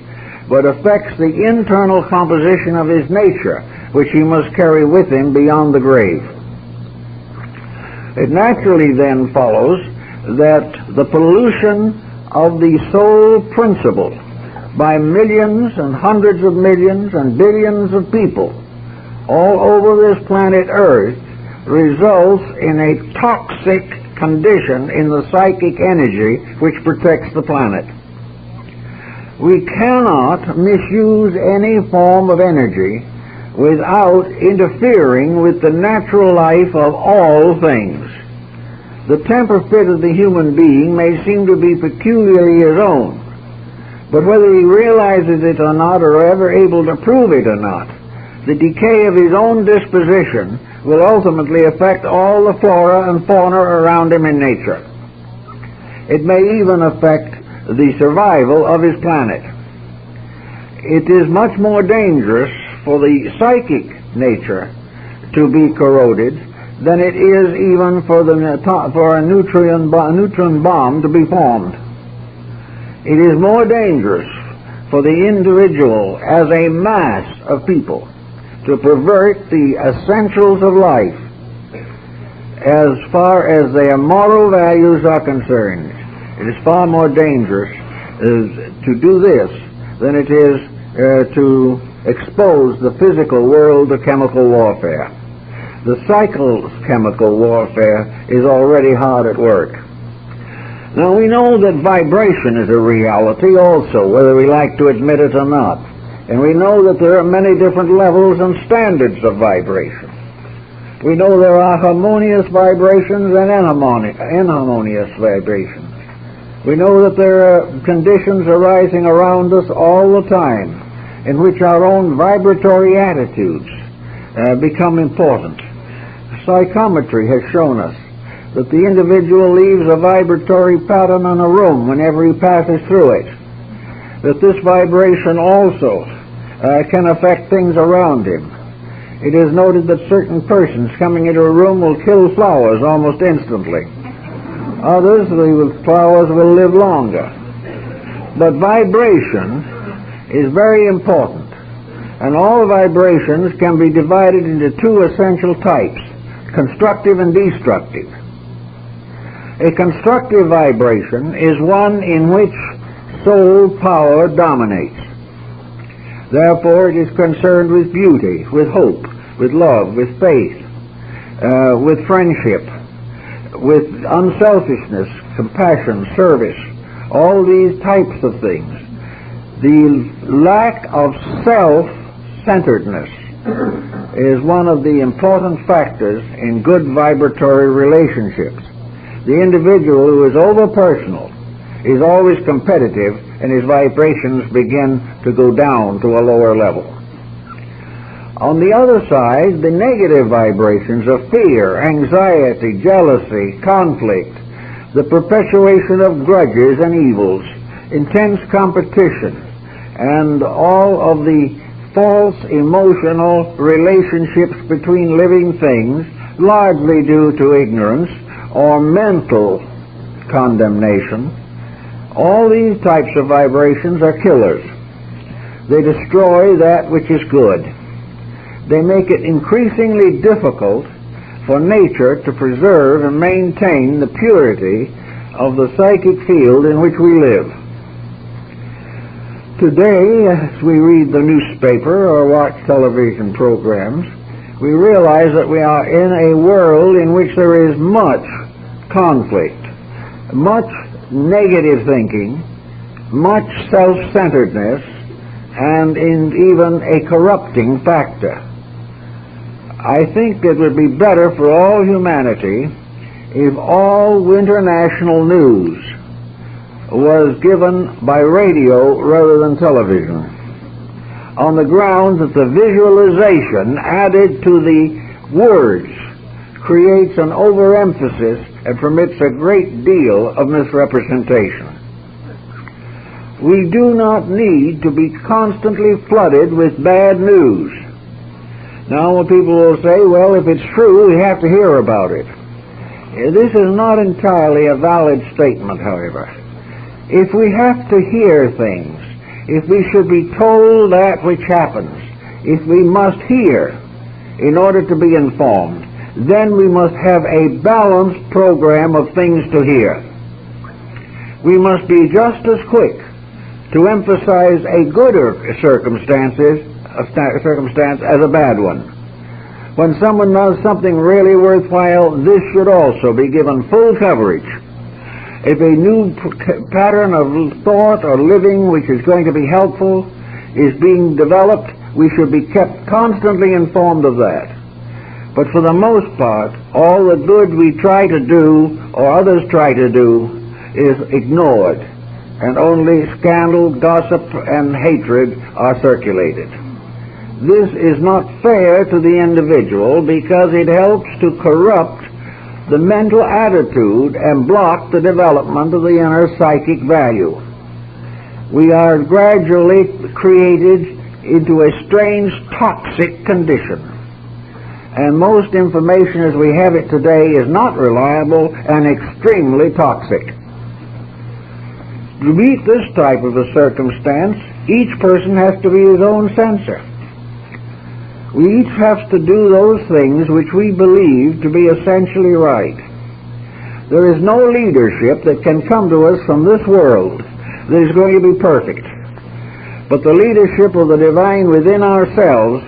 [SPEAKER 2] but affects the internal composition of his nature, which he must carry with him beyond the grave. It naturally then follows that the pollution of the soul principle by millions and hundreds of millions and billions of people all over this planet Earth results in a toxic condition in the psychic energy which protects the planet. We cannot misuse any form of energy without interfering with the natural life of all things. The temper fit of the human being may seem to be peculiarly his own, but whether he realizes it or not, or ever able to prove it or not, the decay of his own disposition will ultimately affect all the flora and fauna around him in nature. It may even affect the survival of his planet. It is much more dangerous for the psychic nature to be corroded than it is even for a neutron bomb to be formed. It is more dangerous for the individual as a mass of people to pervert the essentials of life as far as their moral values are concerned. It is far more dangerous to do this than it is to expose the physical world to chemical warfare. The psychochemical warfare is already hard at work. Now, we know that vibration is a reality also, whether we like to admit it or not. And we know that there are many different levels and standards of vibration. We know there are harmonious vibrations and inharmonious vibrations. We know that there are conditions arising around us all the time in which our own vibratory attitudes become important. Psychometry has shown us that the individual leaves a vibratory pattern in a room whenever he passes through it, that this vibration also can affect things around him. It is noted that certain persons coming into a room will kill flowers almost instantly. Others, the flowers will live longer. But vibration is very important, and all vibrations can be divided into two essential types, constructive and destructive. A constructive vibration is one in which soul power dominates. Therefore, it is concerned with beauty, with hope, with love, with faith, with friendship, with unselfishness, compassion, service, all these types of things. The lack of self-centeredness is one of the important factors in good vibratory relationships. The individual who is over-personal is always competitive, and his vibrations begin to go down to a lower level. On the other side, the negative vibrations of fear, anxiety, jealousy, conflict, the perpetuation of grudges and evils, intense competition, and all of the false emotional relationships between living things, largely due to ignorance or mental condemnation, all these types of vibrations are killers. They destroy that which is good. They make it increasingly difficult for nature to preserve and maintain the purity of the psychic field in which we live. Today, as we read the newspaper or watch television programs, we realize that we are in a world in which there is much conflict, much negative thinking, much self-centeredness, and even a corrupting factor. I think it would be better for all humanity if all international news was given by radio rather than television, on the grounds that the visualization added to the words creates an overemphasis and permits a great deal of misrepresentation. We do not need to be constantly flooded with bad news. Now, when people will say, well, if it's true, we have to hear about it. This is not entirely a valid statement, however. If we have to hear things, if we should be told that which happens, if we must hear in order to be informed, then we must have a balanced program of things to hear. We must be just as quick to emphasize a gooder circumstance as a bad one. When someone does something really worthwhile, this should also be given full coverage. If a new pattern of thought or living which is going to be helpful is being developed, we should be kept constantly informed of that. But for the most part, all the good we try to do or others try to do is ignored, and only scandal, gossip, and hatred are circulated. This is not fair to the individual because it helps to corrupt the mental attitude and block the development of the inner psychic value. We are gradually created into a strange toxic condition, and most information as we have it today is not reliable and extremely toxic. To meet this type of a circumstance, each person has to be his own censor. We each have to do those things which we believe to be essentially right. There is no leadership that can come to us from this world that is going to be perfect. But the leadership of the divine within ourselves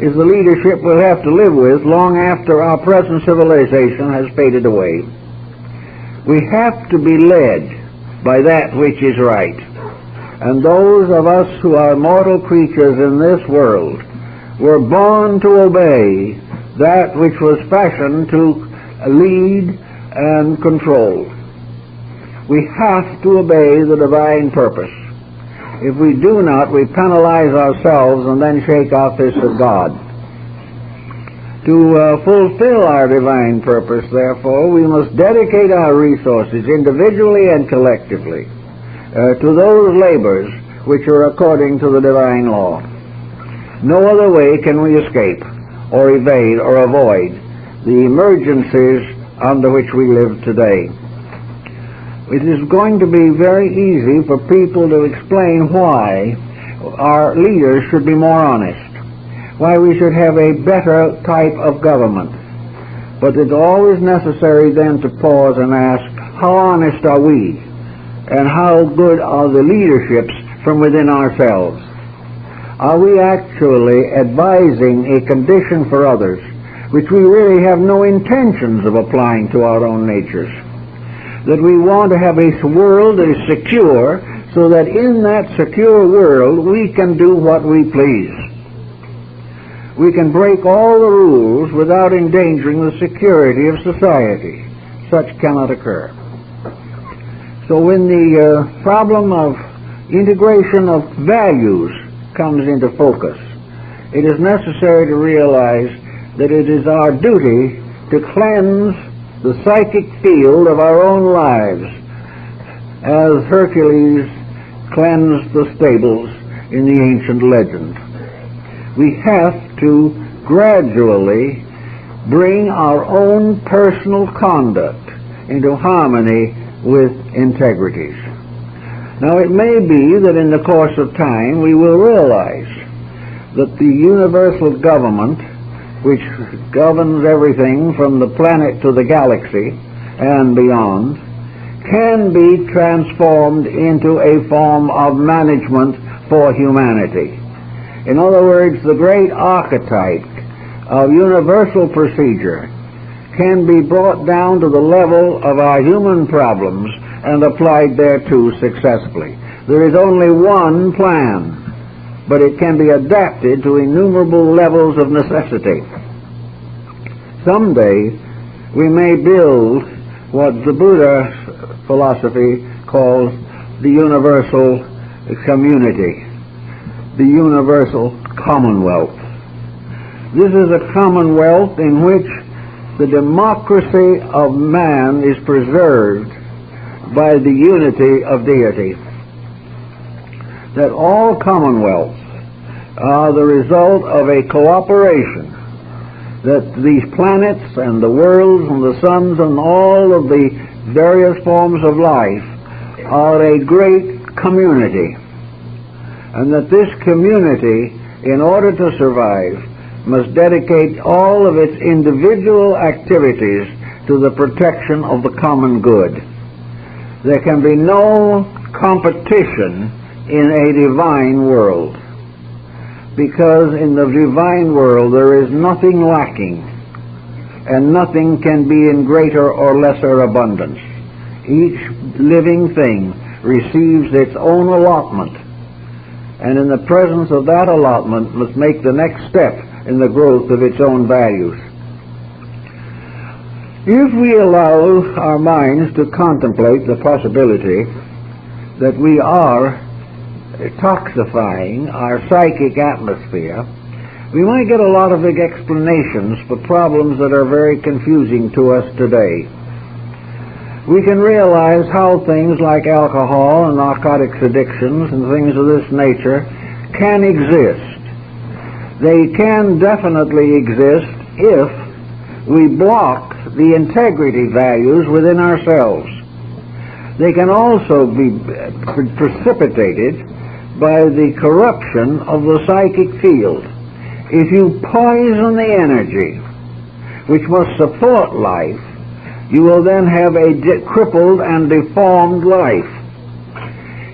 [SPEAKER 2] is the leadership we'll have to live with long after our present civilization has faded away. We have to be led by that which is right. And those of us who are mortal creatures in this world were born to obey that which was fashioned to lead and control. We have to obey the divine purpose. If we do not, we penalize ourselves and then shake our fist at God. To fulfill our divine purpose, therefore, we must dedicate our resources individually and collectively to those labors which are according to the divine law. No other way can we escape or evade or avoid the emergencies under which we live today. It is going to be very easy for people to explain why our leaders should be more honest, why we should have a better type of government. But it's always necessary then to pause and ask, how honest are we? And how good are the leaderships from within ourselves? Are we actually advising a condition for others which we really have no intentions of applying to our own natures? That we want to have a world that is secure, so that in that secure world we can do what we please. We can break all the rules without endangering the security of society. Such cannot occur. So when the problem of integration of values comes into focus, it is necessary to realize that it is our duty to cleanse the psychic field of our own lives, as Hercules cleansed the stables in the ancient legend. We have to gradually bring our own personal conduct into harmony with integrities. Now, it may be that in the course of time we will realize that the universal government, which governs everything from the planet to the galaxy and beyond, can be transformed into a form of management for humanity. In other words, the great archetype of universal procedure can be brought down to the level of our human problems and applied thereto successfully. There is only one plan, but it can be adapted to innumerable levels of necessity. Someday we may build what the Buddha philosophy calls the universal community, the universal commonwealth. This is a commonwealth in which the democracy of man is preserved by the unity of deity. That all commonwealths are the result of a cooperation, that these planets and the worlds and the suns and all of the various forms of life are a great community, and that this community, in order to survive, must dedicate all of its individual activities to the protection of the common good. There can be no competition in a divine world, because in the divine world there is nothing lacking, and nothing can be in greater or lesser abundance. Each living thing receives its own allotment, and in the presence of that allotment must make the next step in the growth of its own values. If we allow our minds to contemplate the possibility that we are toxifying our psychic atmosphere, we might get a lot of big explanations for problems that are very confusing to us today. We can realize how things like alcohol and narcotics addictions and things of this nature can exist. They can definitely exist if we block the integrity values within ourselves. They can also be precipitated by the corruption of the psychic field. If you poison the energy which must support life, you will then have a crippled and deformed life.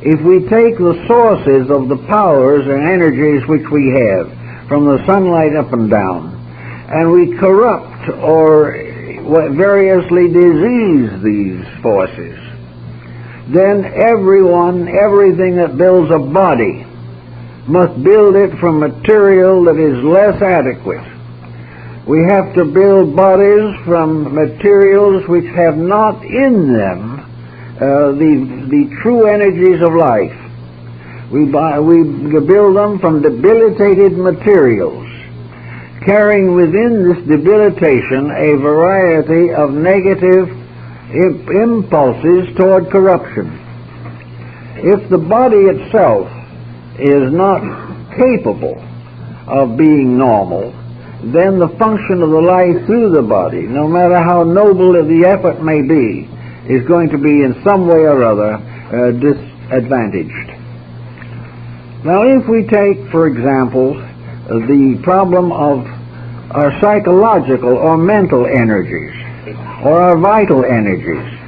[SPEAKER 2] If we take the sources of the powers and energies which we have from the sunlight up and down, and we corrupt or variously disease these forces, then everything that builds a body must build it from material that is less adequate. We have to build bodies from materials which have not in them the true energies of life. We build them from debilitated materials, carrying within this debilitation a variety of negative impulses toward corruption. If the body itself is not capable of being normal, then the function of the life through the body, no matter how noble the effort may be, is going to be in some way or other disadvantaged. Now, if we take, for example, the problem of our psychological or mental energies, or our vital energies,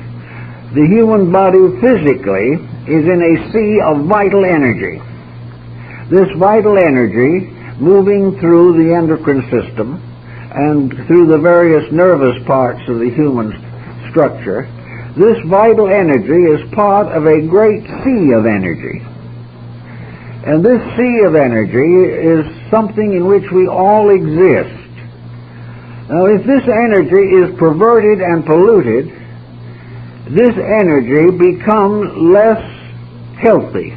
[SPEAKER 2] the human body physically is in a sea of vital energy. This vital energy, moving through the endocrine system and through the various nervous parts of the human structure, this vital energy is part of a great sea of energy. And this sea of energy is something in which we all exist. Now, if this energy is perverted and polluted, this energy becomes less healthy.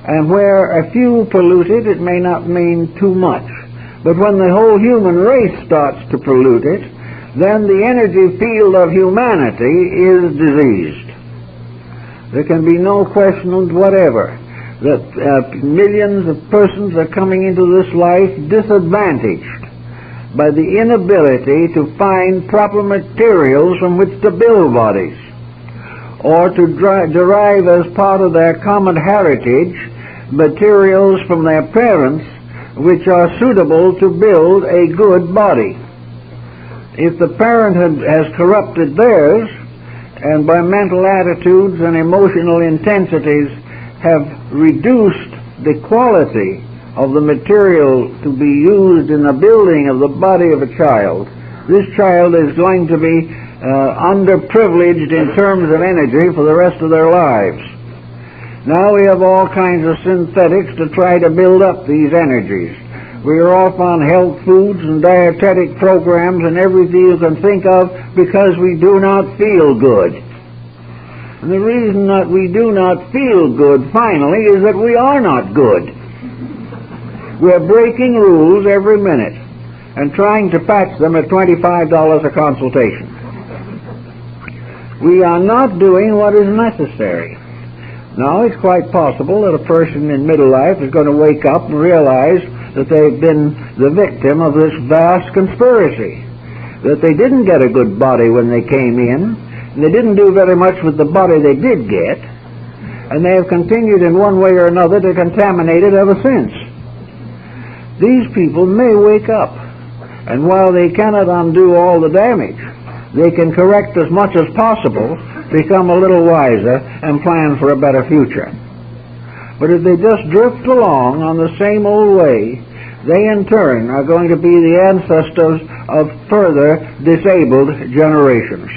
[SPEAKER 2] And where a few pollute it, it may not mean too much. But when the whole human race starts to pollute it, then the energy field of humanity is diseased. There can be no question whatever that millions of persons are coming into this life disadvantaged by the inability to find proper materials from which to build bodies, or to derive as part of their common heritage materials from their parents which are suitable to build a good body. If the parent has corrupted theirs, and by mental attitudes and emotional intensities have reduced the quality of the material to be used in the building of the body of a child, this child is going to be underprivileged in terms of energy for the rest of their lives. Now we have all kinds of synthetics to try to build up these energies. We are off on health foods and dietetic programs and everything you can think of because we do not feel good. And the reason that we do not feel good, finally, is that we are not good. We are breaking rules every minute and trying to patch them at $25 a consultation. We are not doing what is necessary. Now, it's quite possible that a person in middle life is going to wake up and realize that they've been the victim of this vast conspiracy, that they didn't get a good body when they came in, and they didn't do very much with the body they did get, and they have continued in one way or another to contaminate it ever since. These people may wake up, and while they cannot undo all the damage, they can correct as much as possible, become a little wiser, and plan for a better future. But if they just drift along on the same old way, they in turn are going to be the ancestors of further disabled generations.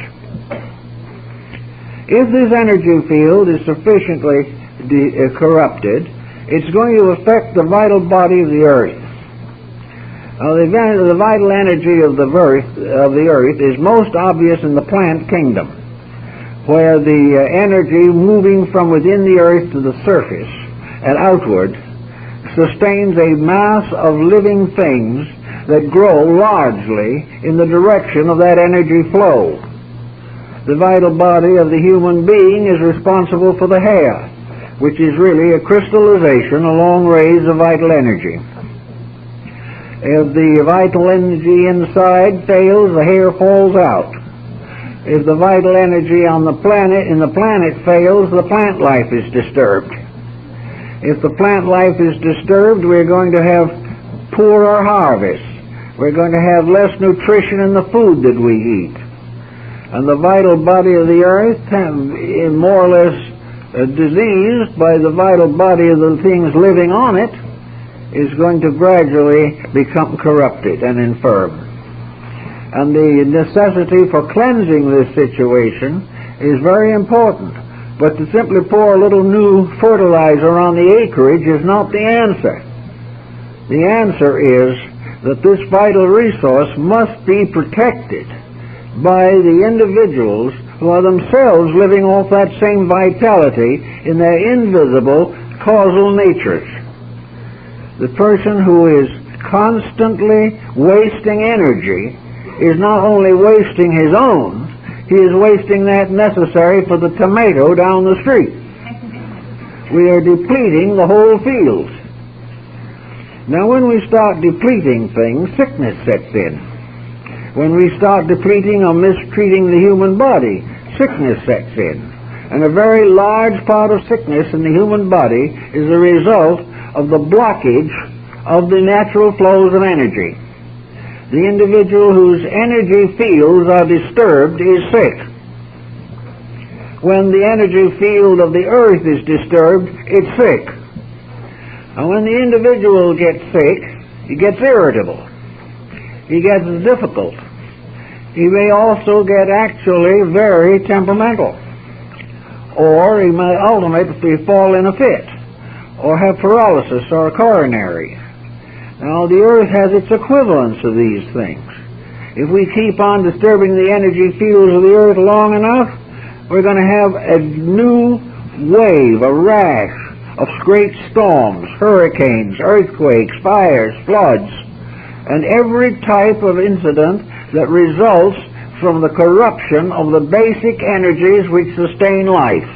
[SPEAKER 2] If this energy field is sufficiently corrupted, it's going to affect the vital body of the earth. Now, the vital energy of the earth is most obvious in the plant kingdom, where the energy moving from within the earth to the surface and outward sustains a mass of living things that grow largely in the direction of that energy flow. The vital body of the human being is responsible for the hair, which is really a crystallization, a long rays of vital energy. If the vital energy inside fails, the hair falls out. If the vital energy in the planet fails, the plant life is disturbed. If the plant life is disturbed, we're going to have poorer harvests. We're going to have less nutrition in the food that we eat. And the vital body of the earth, more or less diseased by the vital body of the things living on it, is going to gradually become corrupted and infirm. And the necessity for cleansing this situation is very important. But to simply pour a little new fertilizer on the acreage is not the answer. The answer is that this vital resource must be protected by the individuals who are themselves living off that same vitality in their invisible causal natures. The person who is constantly wasting energy is not only wasting his own, he is wasting that necessary for the tomato down the street. We are depleting the whole field. Now when we start depleting things, sickness sets in. When we start depleting or mistreating the human body, sickness sets in. And a very large part of sickness in the human body is a result of the blockage of the natural flows of energy. The individual whose energy fields are disturbed is sick. When the energy field of the earth is disturbed, it's sick. And when the individual gets sick, he gets irritable. He gets difficult. He may also get actually very temperamental. Or he may ultimately fall in a fit, or have paralysis or coronary. Now the earth has its equivalents of these things. If we keep on disturbing the energy fields of the earth long enough, we're going to have a new wave, a rash of great storms, hurricanes, earthquakes, fires, floods, and every type of incident that results from the corruption of the basic energies which sustain life.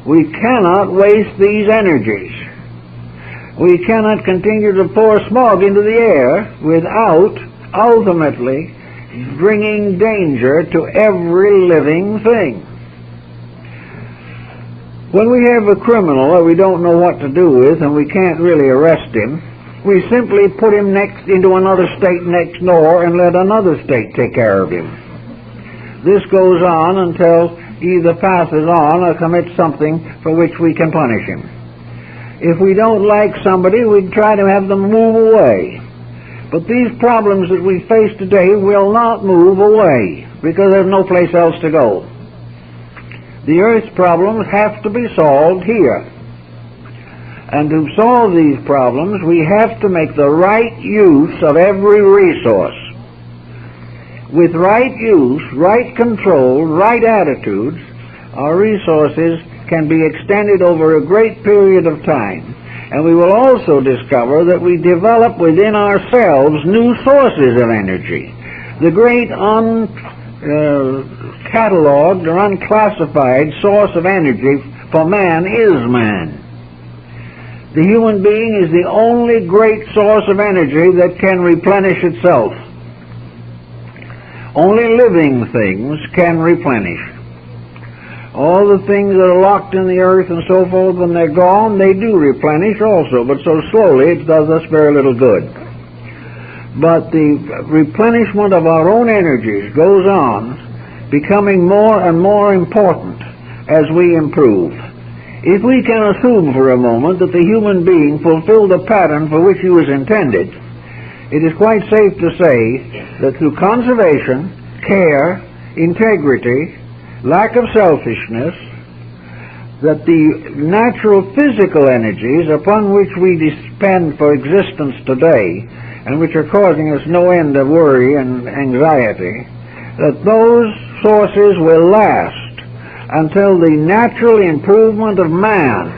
[SPEAKER 2] We cannot waste these energies. We cannot continue to pour smog into the air without ultimately bringing danger to every living thing. When we have a criminal that we don't know what to do with and we can't really arrest him, we simply put him into another state next door and let another state take care of him. This goes on until he either passes on or commits something for which we can punish him. If we don't like somebody, we try to have them move away. But these problems that we face today will not move away because there's no place else to go. The earth's problems have to be solved here. And to solve these problems, we have to make the right use of every resource. With right use, right control, right attitudes, our resources can be extended over a great period of time. And we will also discover that we develop within ourselves new sources of energy. The great uncatalogued or unclassified source of energy for man is man. The human being is the only great source of energy that can replenish itself. Only living things can replenish. All the things that are locked in the earth and so forth, when they're gone, they do replenish also, but so slowly it does us very little good. But the replenishment of our own energies goes on, becoming more and more important as we improve. If we can assume for a moment that the human being fulfilled the pattern for which he was intended, it is quite safe to say that through conservation, care, integrity, lack of selfishness, that the natural physical energies upon which we depend for existence today, and which are causing us no end of worry and anxiety, that those sources will last until the natural improvement of man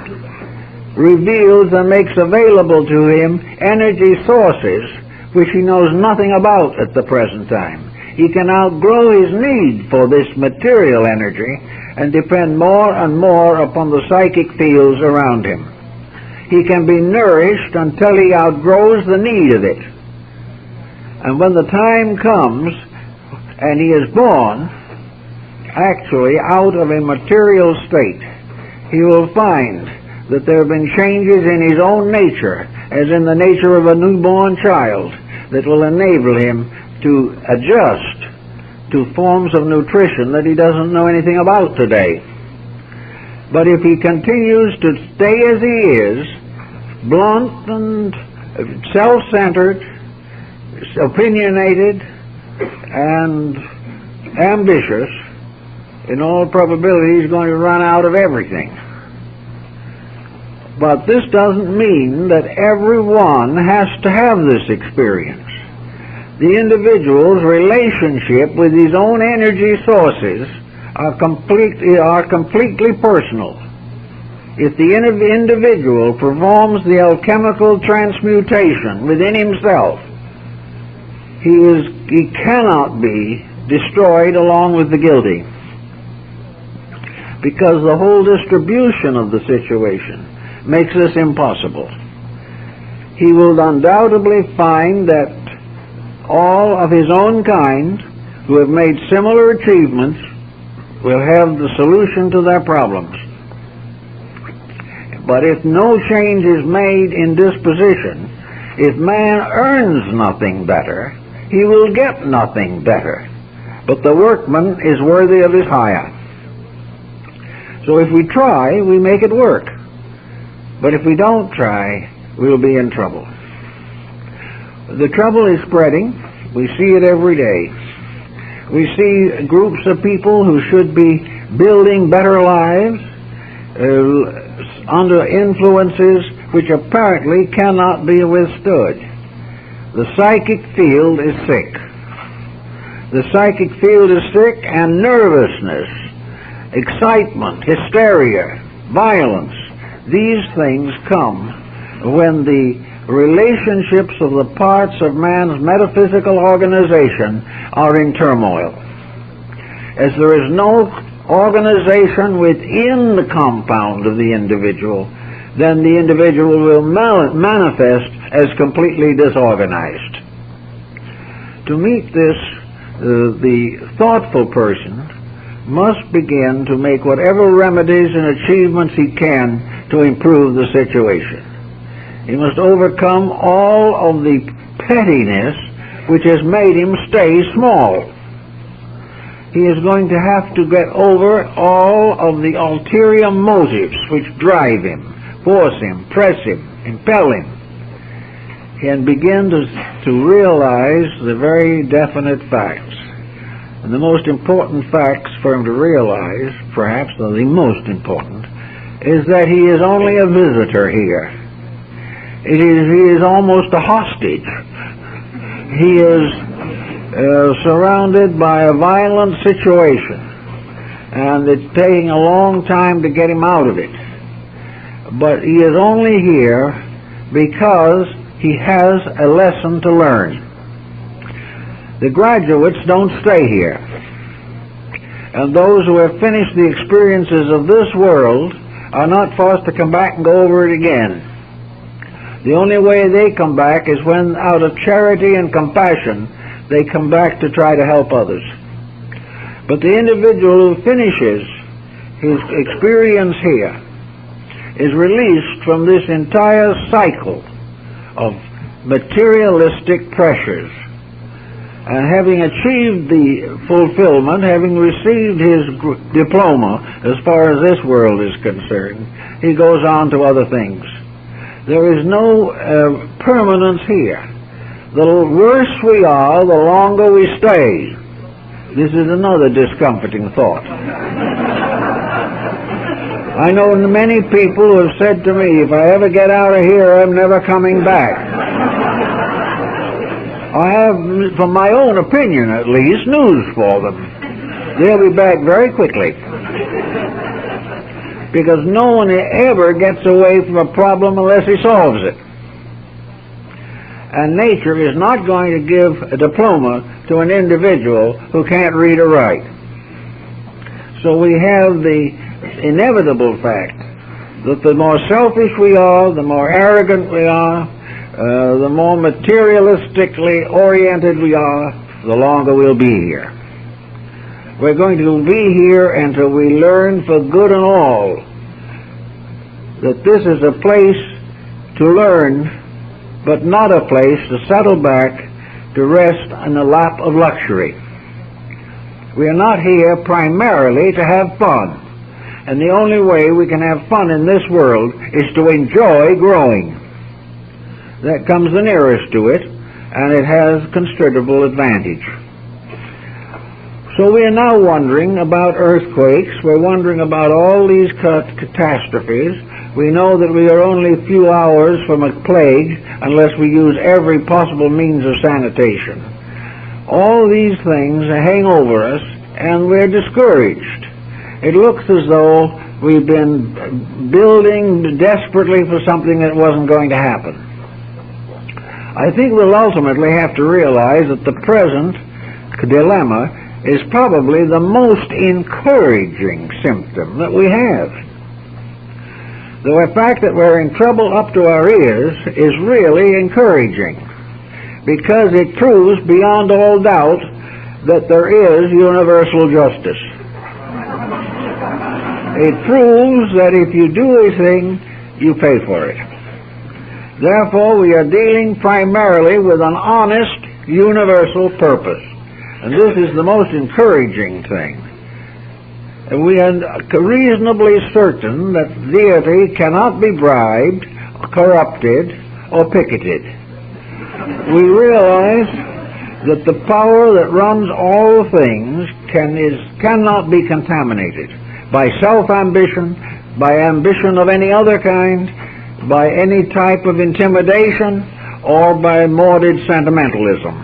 [SPEAKER 2] reveals and makes available to him energy sources which he knows nothing about at the present time. He can outgrow his need for this material energy and depend more and more upon the psychic fields around him. He can be nourished until he outgrows the need of it. And when the time comes and he is born, actually out of a material state, he will find that there have been changes in his own nature, as in the nature of a newborn child, that will enable him to adjust to forms of nutrition that he doesn't know anything about today. But if he continues to stay as he is, blunt and self-centered, opinionated, and ambitious, in all probability he's going to run out of everything. But this doesn't mean that everyone has to have this experience. The individual's relationship with his own energy sources are completely personal. If the individual performs the alchemical transmutation within himself, he cannot be destroyed along with the guilty, because the whole distribution of the situation makes this impossible. He will undoubtedly find that all of his own kind who have made similar achievements will have the solution to their problems. But if no change is made in disposition, if man earns nothing better, he will get nothing better. But the workman is worthy of his hire. So if we try, we make it work. But if we don't try, we'll be in trouble. The trouble is spreading. We see it every day. We see groups of people who should be building better lives under influences which apparently cannot be withstood. The psychic field is sick. The psychic field is sick, and nervousness, excitement, hysteria, violence, these things come when the relationships of the parts of man's metaphysical organization are in turmoil. As there is no organization within the compound of the individual, then the individual will manifest as completely disorganized. To meet this, the thoughtful person must begin to make whatever remedies and achievements he can to improve the situation. He must overcome all of the pettiness which has made him stay small. He is going to have to get over all of the ulterior motives which drive him, force him, press him, impel him, and begin to realize the very definite facts. And the most important facts for him to realize, perhaps the most important, is that he is only a visitor here. He is almost a hostage. He is surrounded by a violent situation, and it's taking a long time to get him out of it. But he is only here because he has a lesson to learn. The graduates don't stay here, and those who have finished the experiences of this world are not forced to come back and go over it again. The only way they come back is when, out of charity and compassion, they come back to try to help others. But the individual who finishes his experience here is released from this entire cycle of materialistic pressures. And having achieved the fulfillment, having received his diploma as far as this world is concerned, he goes on to other things. There is no permanence here. The worse we are, the longer we stay. This is another discomforting thought. I know many people who have said to me, if I ever get out of here, I'm never coming back. I have, from my own opinion at least, news for them. They'll be back very quickly. Because no one ever gets away from a problem unless he solves it. And nature is not going to give a diploma to an individual who can't read or write. So we have the inevitable fact that the more selfish we are, the more arrogant we are, the more materialistically oriented we are, the longer we'll be here. We're going to be here until we learn for good and all that this is a place to learn, but not a place to settle back to rest in the lap of luxury. We are not here primarily to have fun, and the only way we can have fun in this world is to enjoy growing. That comes the nearest to it, and it has considerable advantage. So we are now wondering about earthquakes. We're wondering about all these catastrophes. We know that we are only a few hours from a plague unless we use every possible means of sanitation. All these things hang over us, and we're discouraged. It looks as though we've been building desperately for something that wasn't going to happen. I think we'll ultimately have to realize that the present dilemma is probably the most encouraging symptom that we have. The fact that we're in trouble up to our ears is really encouraging, because it proves beyond all doubt that there is universal justice. It proves that if you do a thing, you pay for it. Therefore, we are dealing primarily with an honest, universal purpose. And this is the most encouraging thing. And we are reasonably certain that deity cannot be bribed, corrupted, or picketed. We realize that the power that runs all things cannot be contaminated by self-ambition, by ambition of any other kind, by any type of intimidation, or by morbid sentimentalism.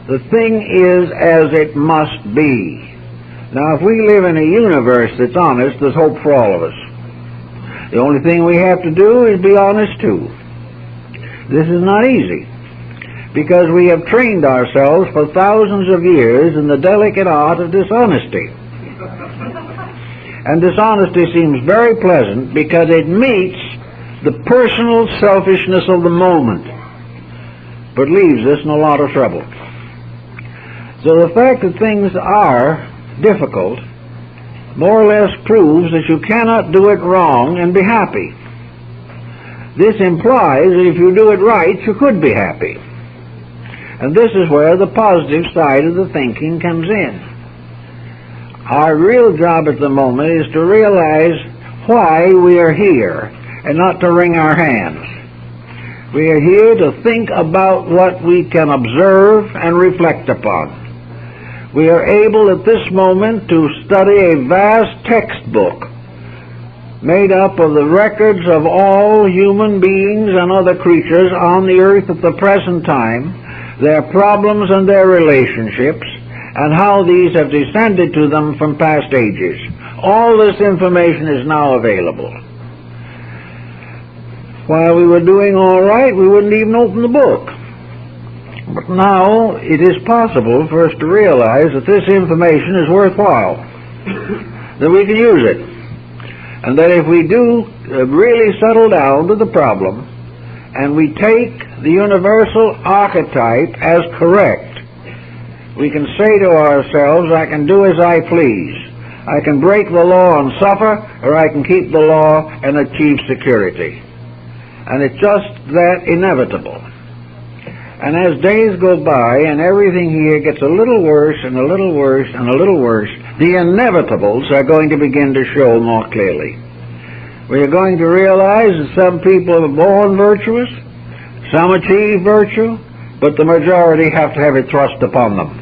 [SPEAKER 2] The thing is as it must be. Now, if we live in a universe that's honest, there's hope for all of us. The only thing we have to do is be honest too. This is not easy, because we have trained ourselves for thousands of years in the delicate art of dishonesty. And dishonesty seems very pleasant because it meets the personal selfishness of the moment, but leaves us in a lot of trouble. So the fact that things are difficult more or less proves that you cannot do it wrong and be happy. This implies that if you do it right, you could be happy. And this is where the positive side of the thinking comes in. Our real job at the moment is to realize why we are here and not to wring our hands. We are here to think about what we can observe and reflect upon. We are able at this moment to study a vast textbook made up of the records of all human beings and other creatures on the earth at the present time, their problems and their relationships, and how these have descended to them from past ages. All this information is now available. While we were doing all right, we wouldn't even open the book. But now it is possible for us to realize that this information is worthwhile, that we can use it, and that if we do really settle down to the problem, and we take the universal archetype as correct, we can say to ourselves, I can do as I please. I can break the law and suffer, or I can keep the law and achieve security. And it's just that inevitable. And as days go by and everything here gets a little worse and a little worse and a little worse, the inevitables are going to begin to show more clearly. We are going to realize that some people are born virtuous, some achieve virtue, but the majority have to have it thrust upon them.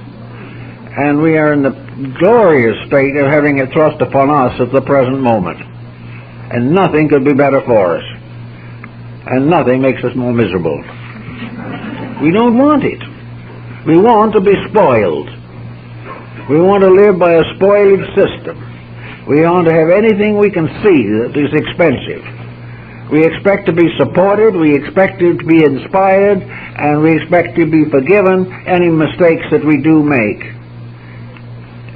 [SPEAKER 2] And we are in the glorious state of having it thrust upon us at the present moment. And nothing could be better for us. And nothing makes us more miserable. We don't want it. We want to be spoiled. We want to live by a spoiled system. We want to have anything we can see that is expensive. We expect to be supported, we expect to be inspired, and we expect to be forgiven any mistakes that we do make.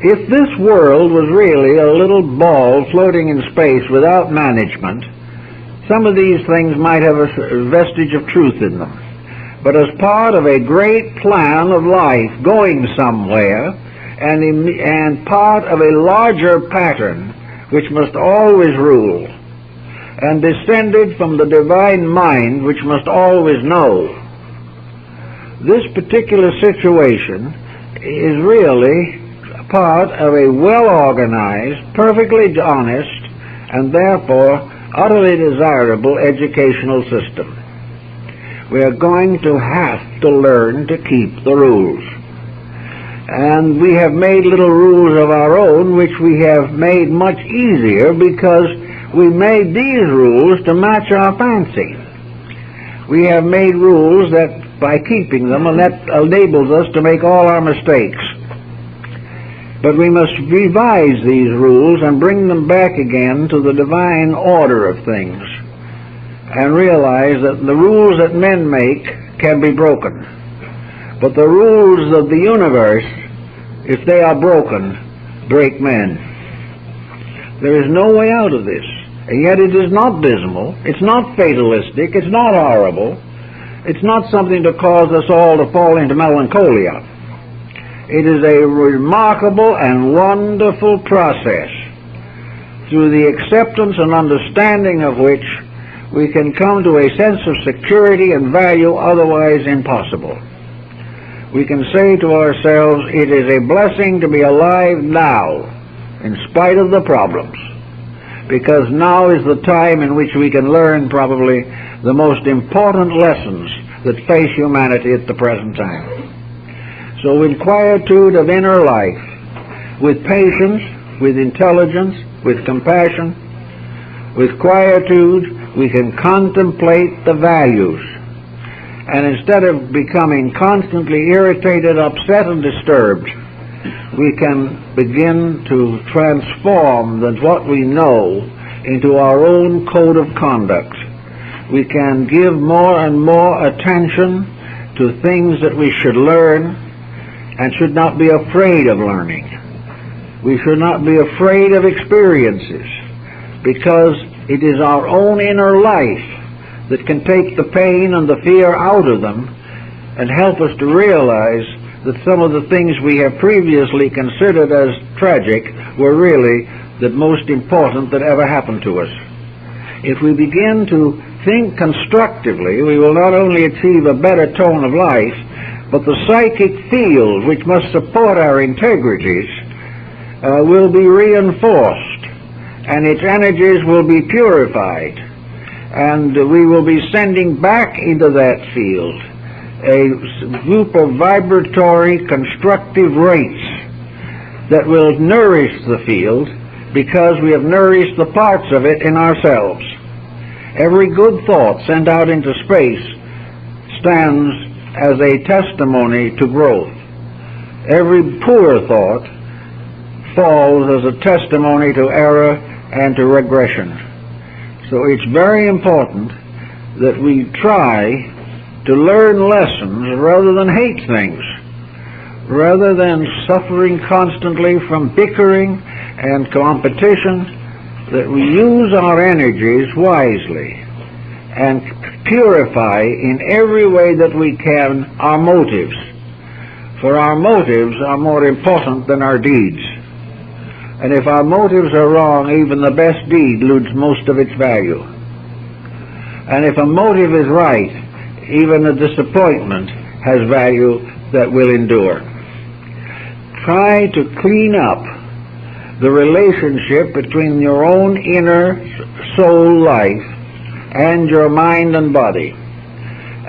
[SPEAKER 2] If this world was really a little ball floating in space without management, some of these things might have a vestige of truth in them. But as part of a great plan of life going somewhere, and part of a larger pattern which must always rule, and descended from the divine mind which must always know, this particular situation is really part of a well-organized, perfectly honest, and therefore utterly desirable educational system. We are going to have to learn to keep the rules. And we have made little rules of our own, which we have made much easier because We made these rules to match our fancy. We have made rules that, by keeping them, and that enables us to make all our mistakes. But we must revise these rules and bring them back again to the divine order of things, and realize that the rules that men make can be broken. But the rules of the universe, if they are broken, break men. There is no way out of this. And yet it is not dismal, it's not fatalistic, it's not horrible, it's not something to cause us all to fall into melancholia. It is a remarkable and wonderful process, through the acceptance and understanding of which we can come to a sense of security and value otherwise impossible. We can say to ourselves, it is a blessing to be alive now, in spite of the problems, because now is the time in which we can learn probably the most important lessons that face humanity at the present time. So with quietude of inner life, with patience, with intelligence, with compassion, with quietude, we can contemplate the values. And instead of becoming constantly irritated, upset, and disturbed, we can begin to transform what we know into our own code of conduct. We can give more and more attention to things that we should learn and should not be afraid of learning. We should not be afraid of experiences, because it is our own inner life that can take the pain and the fear out of them and help us to realize that some of the things we have previously considered as tragic were really the most important that ever happened to us. If we begin to think constructively, we will not only achieve a better tone of life, but the psychic field which must support our integrities will be reinforced, and its energies will be purified, and we will be sending back into that field a group of vibratory constructive rates that will nourish the field, because we have nourished the parts of it in ourselves. Every good thought sent out into space stands as a testimony to growth. Every poor thought falls as a testimony to error and to regression. So it's very important that we try to learn lessons rather than hate things, rather than suffering constantly from bickering and competition, that we use our energies wisely and purify in every way that we can our motives, for our motives are more important than our deeds. And if our motives are wrong, even the best deed loses most of its value. And if a motive is right, even a disappointment has value that will endure. Try to clean up the relationship between your own inner soul life and your mind and body.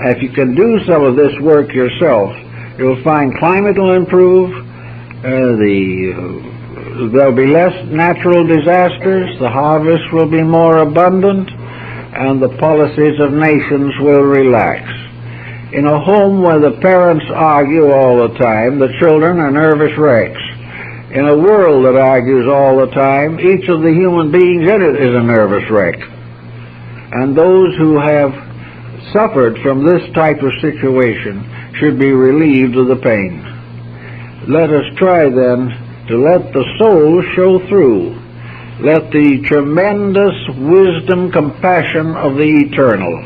[SPEAKER 2] If you can do some of this work yourself, you'll find climate will improve, there'll be less natural disasters, the harvest will be more abundant, and the policies of nations will relax. In a home where the parents argue all the time, the children are nervous wrecks. In a world that argues all the time, each of the human beings in it is a nervous wreck. And those who have suffered from this type of situation should be relieved of the pain. Let us try then to let the soul show through. Let the tremendous wisdom, compassion of the eternal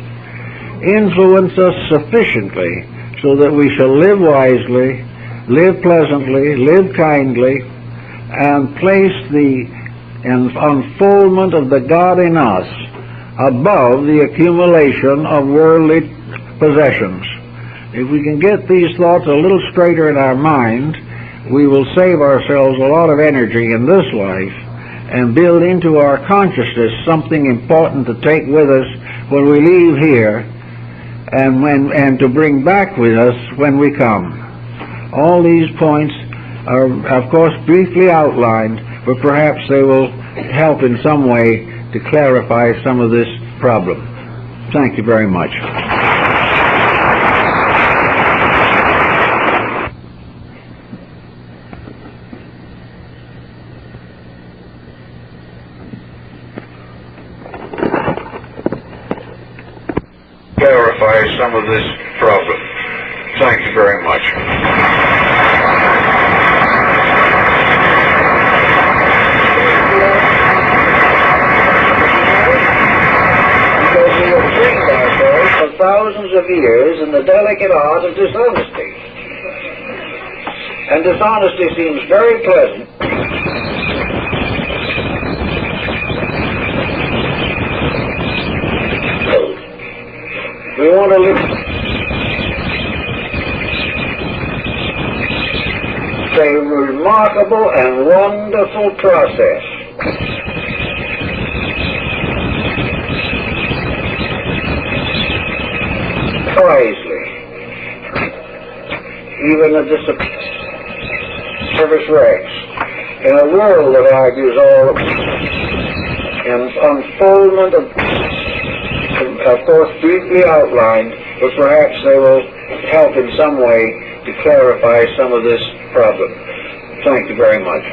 [SPEAKER 2] influence us sufficiently so that we shall live wisely, live pleasantly, live kindly, and place the unfoldment of the God in us above the accumulation of worldly possessions. If we can get these thoughts a little straighter in our mind, we will save ourselves a lot of energy in this life and build into our consciousness something important to take with us when we leave here, and to bring back with us when we come. All these points are, of course, briefly outlined, but perhaps they will help in some way to clarify some of this problem. Thank you very much.
[SPEAKER 1] Clarify some of this problem. Thank you very much.
[SPEAKER 2] Because we have trained ourselves for thousands of years in the delicate art of dishonesty. And dishonesty seems very pleasant. We want to live a remarkable and wonderful process. Wisely, even at the service ranks, in a world that argues all and unfoldment of course briefly outlined, but perhaps they will help in some way to clarify some of this problem. Thank you very much.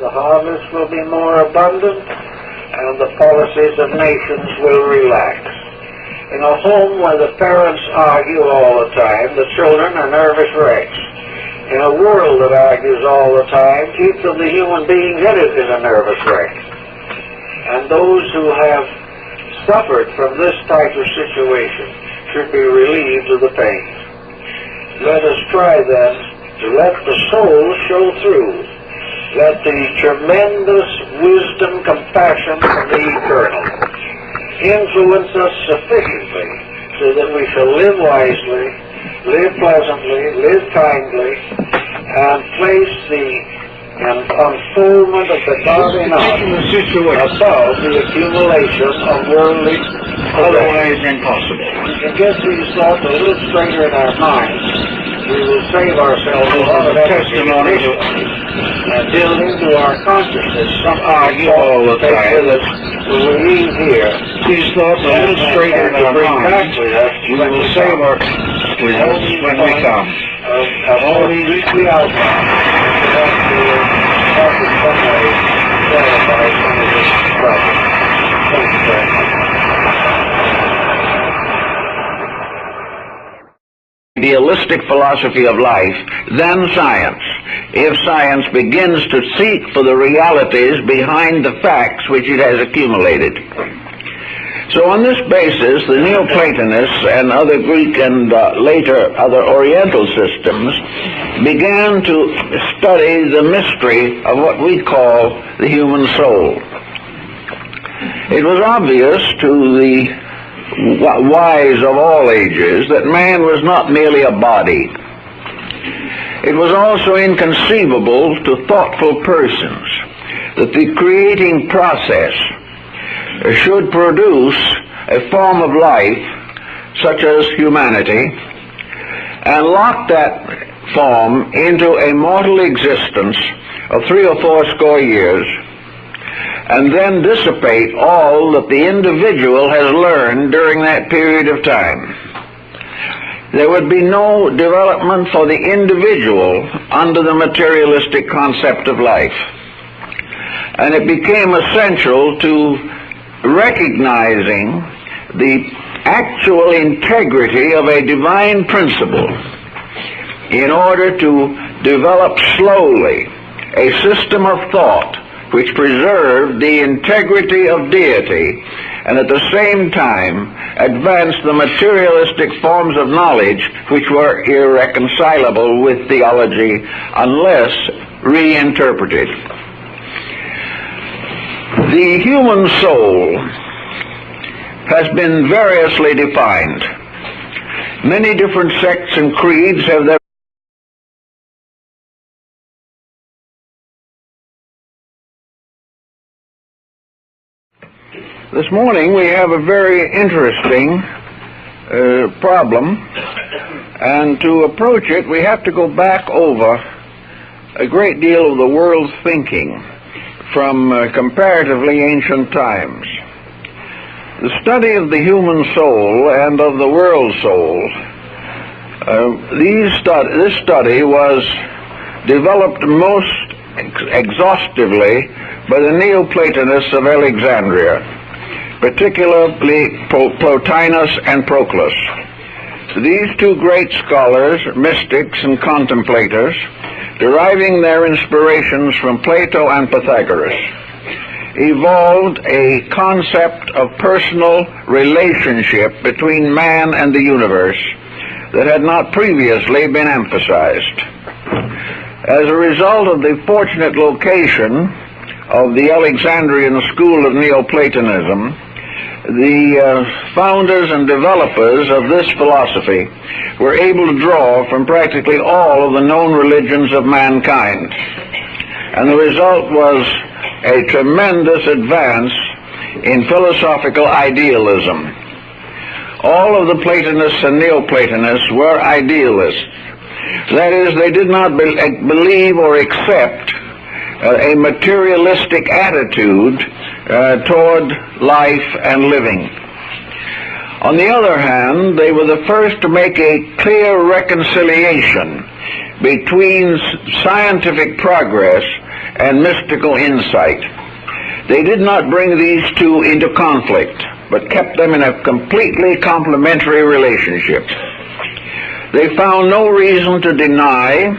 [SPEAKER 2] The harvest will be more abundant, and the policies of nations will relax. In a home where the parents argue all the time, the children are nervous wrecks. In a world that argues all the time, each of the human beings in it is a nervous wreck. And those who have suffered from this type of situation should be relieved of the pain. Let us try then to let the soul show through. Let the tremendous wisdom, compassion of the eternal influence us sufficiently so that we shall live wisely, live pleasantly, live kindly, and place the unfoldment of the godly knowledge above the accumulation of worldly, otherwise impossible. We can get these thoughts a little straighter in our minds. We will save ourselves a lot of testimony and build into our consciousness some argue all the time that will leave here. These thoughts a little straighter in our minds. We will save our with us when we come. Of all these weekly outlines, we have to help in some way clarify some of this problem. Thank you very much.
[SPEAKER 1] Idealistic philosophy of life than science, if science begins to seek for the realities behind the facts which it has accumulated. So on this basis, the Neoplatonists and other Greek and later other Oriental systems began to study the mystery of what we call the human soul. It was obvious to the wise of all ages that man was not merely a body. It was also inconceivable to thoughtful persons that the creating process should produce a form of life such as humanity and lock that form into a mortal existence of 3 or 4 score years, and then dissipate all that the individual has learned during that period of time. there would be no development for the individual under the materialistic concept of life. And it became essential to recognizing the actual integrity of a divine principle in order to develop slowly a system of thought which preserved the integrity of deity and at the same time advanced the materialistic forms of knowledge which were irreconcilable with theology unless reinterpreted. The human soul has been variously defined. Many different sects and creeds have their This morning we have a very interesting problem, and to approach it we have to go back over a great deal of the world's thinking from comparatively ancient times. The study of the human soul and of the world soul, this study was developed most exhaustively by the Neoplatonists of Alexandria, particularly Plotinus and Proclus. These two great scholars, mystics and contemplators, deriving their inspirations from Plato and Pythagoras, evolved a concept of personal relationship between man and the universe that had not previously been emphasized. As a result of the fortunate location of the Alexandrian school of Neoplatonism, the founders and developers of this philosophy were able to draw from practically all of the known religions of mankind. And the result was a tremendous advance in philosophical idealism. All of the Platonists and Neoplatonists were idealists. That is, they did not believe or accept a materialistic attitude toward life and living. On the other hand, they were the first to make a clear reconciliation between scientific progress and mystical insight. They did not bring these two into conflict, but kept them in a completely complementary relationship. They found no reason to deny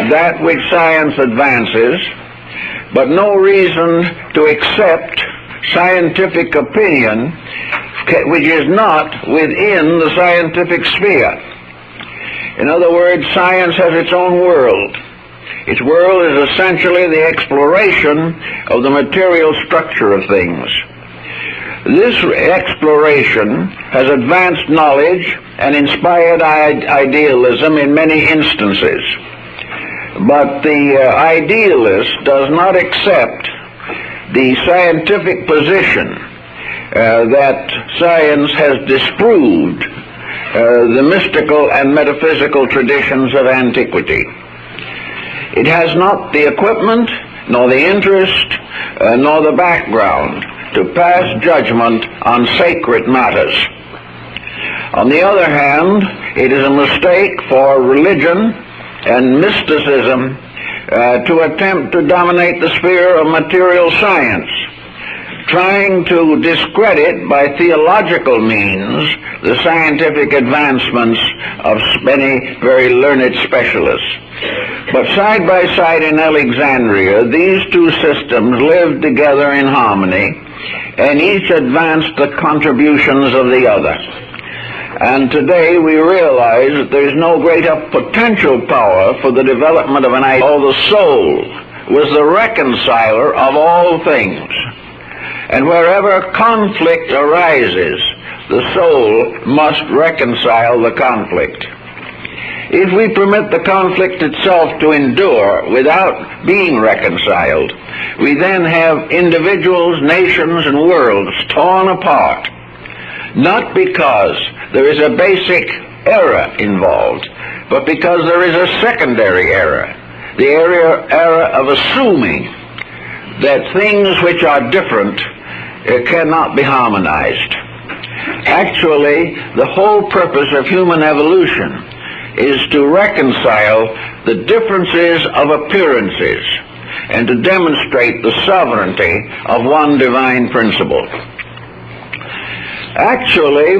[SPEAKER 1] that which science advances, but no reason to accept scientific opinion which is not within the scientific sphere. In other words, science has its own world. Its world is essentially the exploration of the material structure of things. This exploration has advanced knowledge and inspired idealism in many instances. But the idealist does not accept the scientific position that science has disproved the mystical and metaphysical traditions of antiquity. It has not the equipment, nor the interest, nor the background to pass judgment on sacred matters. On the other hand, it is a mistake for religion and mysticism to attempt to dominate the sphere of material science, trying to discredit by theological means the scientific advancements of many very learned specialists. But side by side in Alexandria, these two systems lived together in harmony, and each advanced the contributions of the other. And today we realize that there is no greater potential power for the development of an idea. The soul was the reconciler of all things. And wherever conflict arises, the soul must reconcile the conflict. If we permit the conflict itself to endure without being reconciled, we then have individuals, nations, and worlds torn apart. Not because there is a basic error involved, but because there is a secondary error, the error of assuming that things which are different cannot be harmonized. Actually, the whole purpose of human evolution is to reconcile the differences of appearances and to demonstrate the sovereignty of one divine principle. Actually,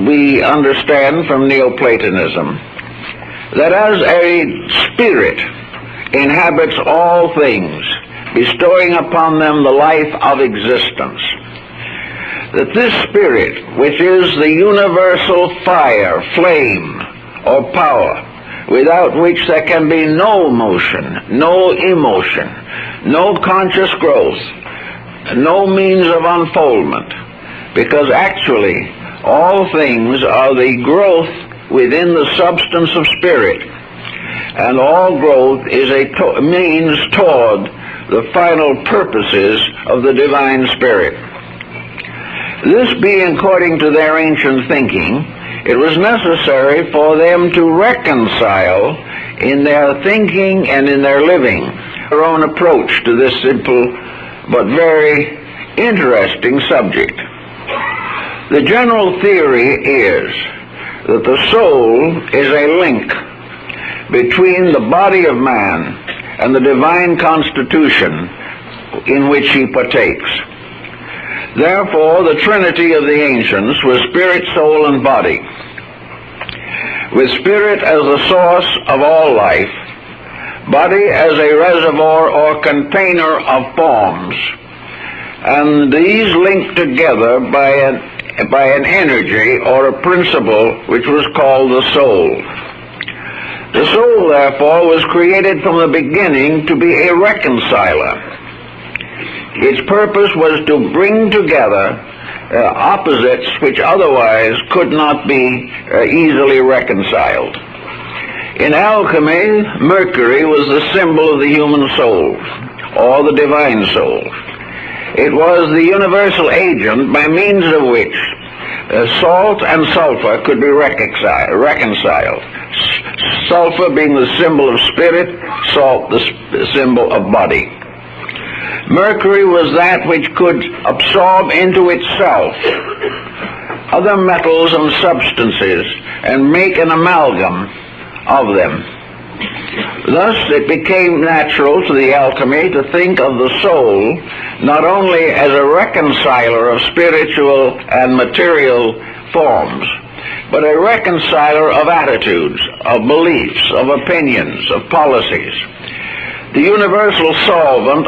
[SPEAKER 1] we understand from Neoplatonism that as a spirit inhabits all things, bestowing upon them the life of existence, that this spirit, which is the universal fire, flame, or power, without which there can be no motion, no emotion, no conscious growth, no means of unfoldment, because actually all things are the growth within the substance of spirit, and all growth is a means toward the final purposes of the divine spirit. This being according to their ancient thinking, it was necessary for them to reconcile in their thinking and in their living their own approach to this simple but very interesting subject. The general theory is that the soul is a link between the body of man and the divine constitution in which he partakes. Therefore, the Trinity of the ancients was spirit, soul, and body, with spirit as the source of all life, body as a reservoir or container of forms, and these linked together by an energy or a principle which was called the soul. The soul, therefore, was created from the beginning to be a reconciler. Its purpose was to bring together opposites which otherwise could not be easily reconciled. In alchemy, mercury was the symbol of the human soul, or the divine soul. It was the universal agent by means of which salt and sulfur could be reconciled. Sulfur being the symbol of spirit, salt the symbol of body. Mercury was that which could absorb into itself other metals and substances and make an amalgam of them. Thus it became natural to the alchemy to think of the soul not only as a reconciler of spiritual and material forms, but a reconciler of attitudes, of beliefs, of opinions, of policies. The universal solvent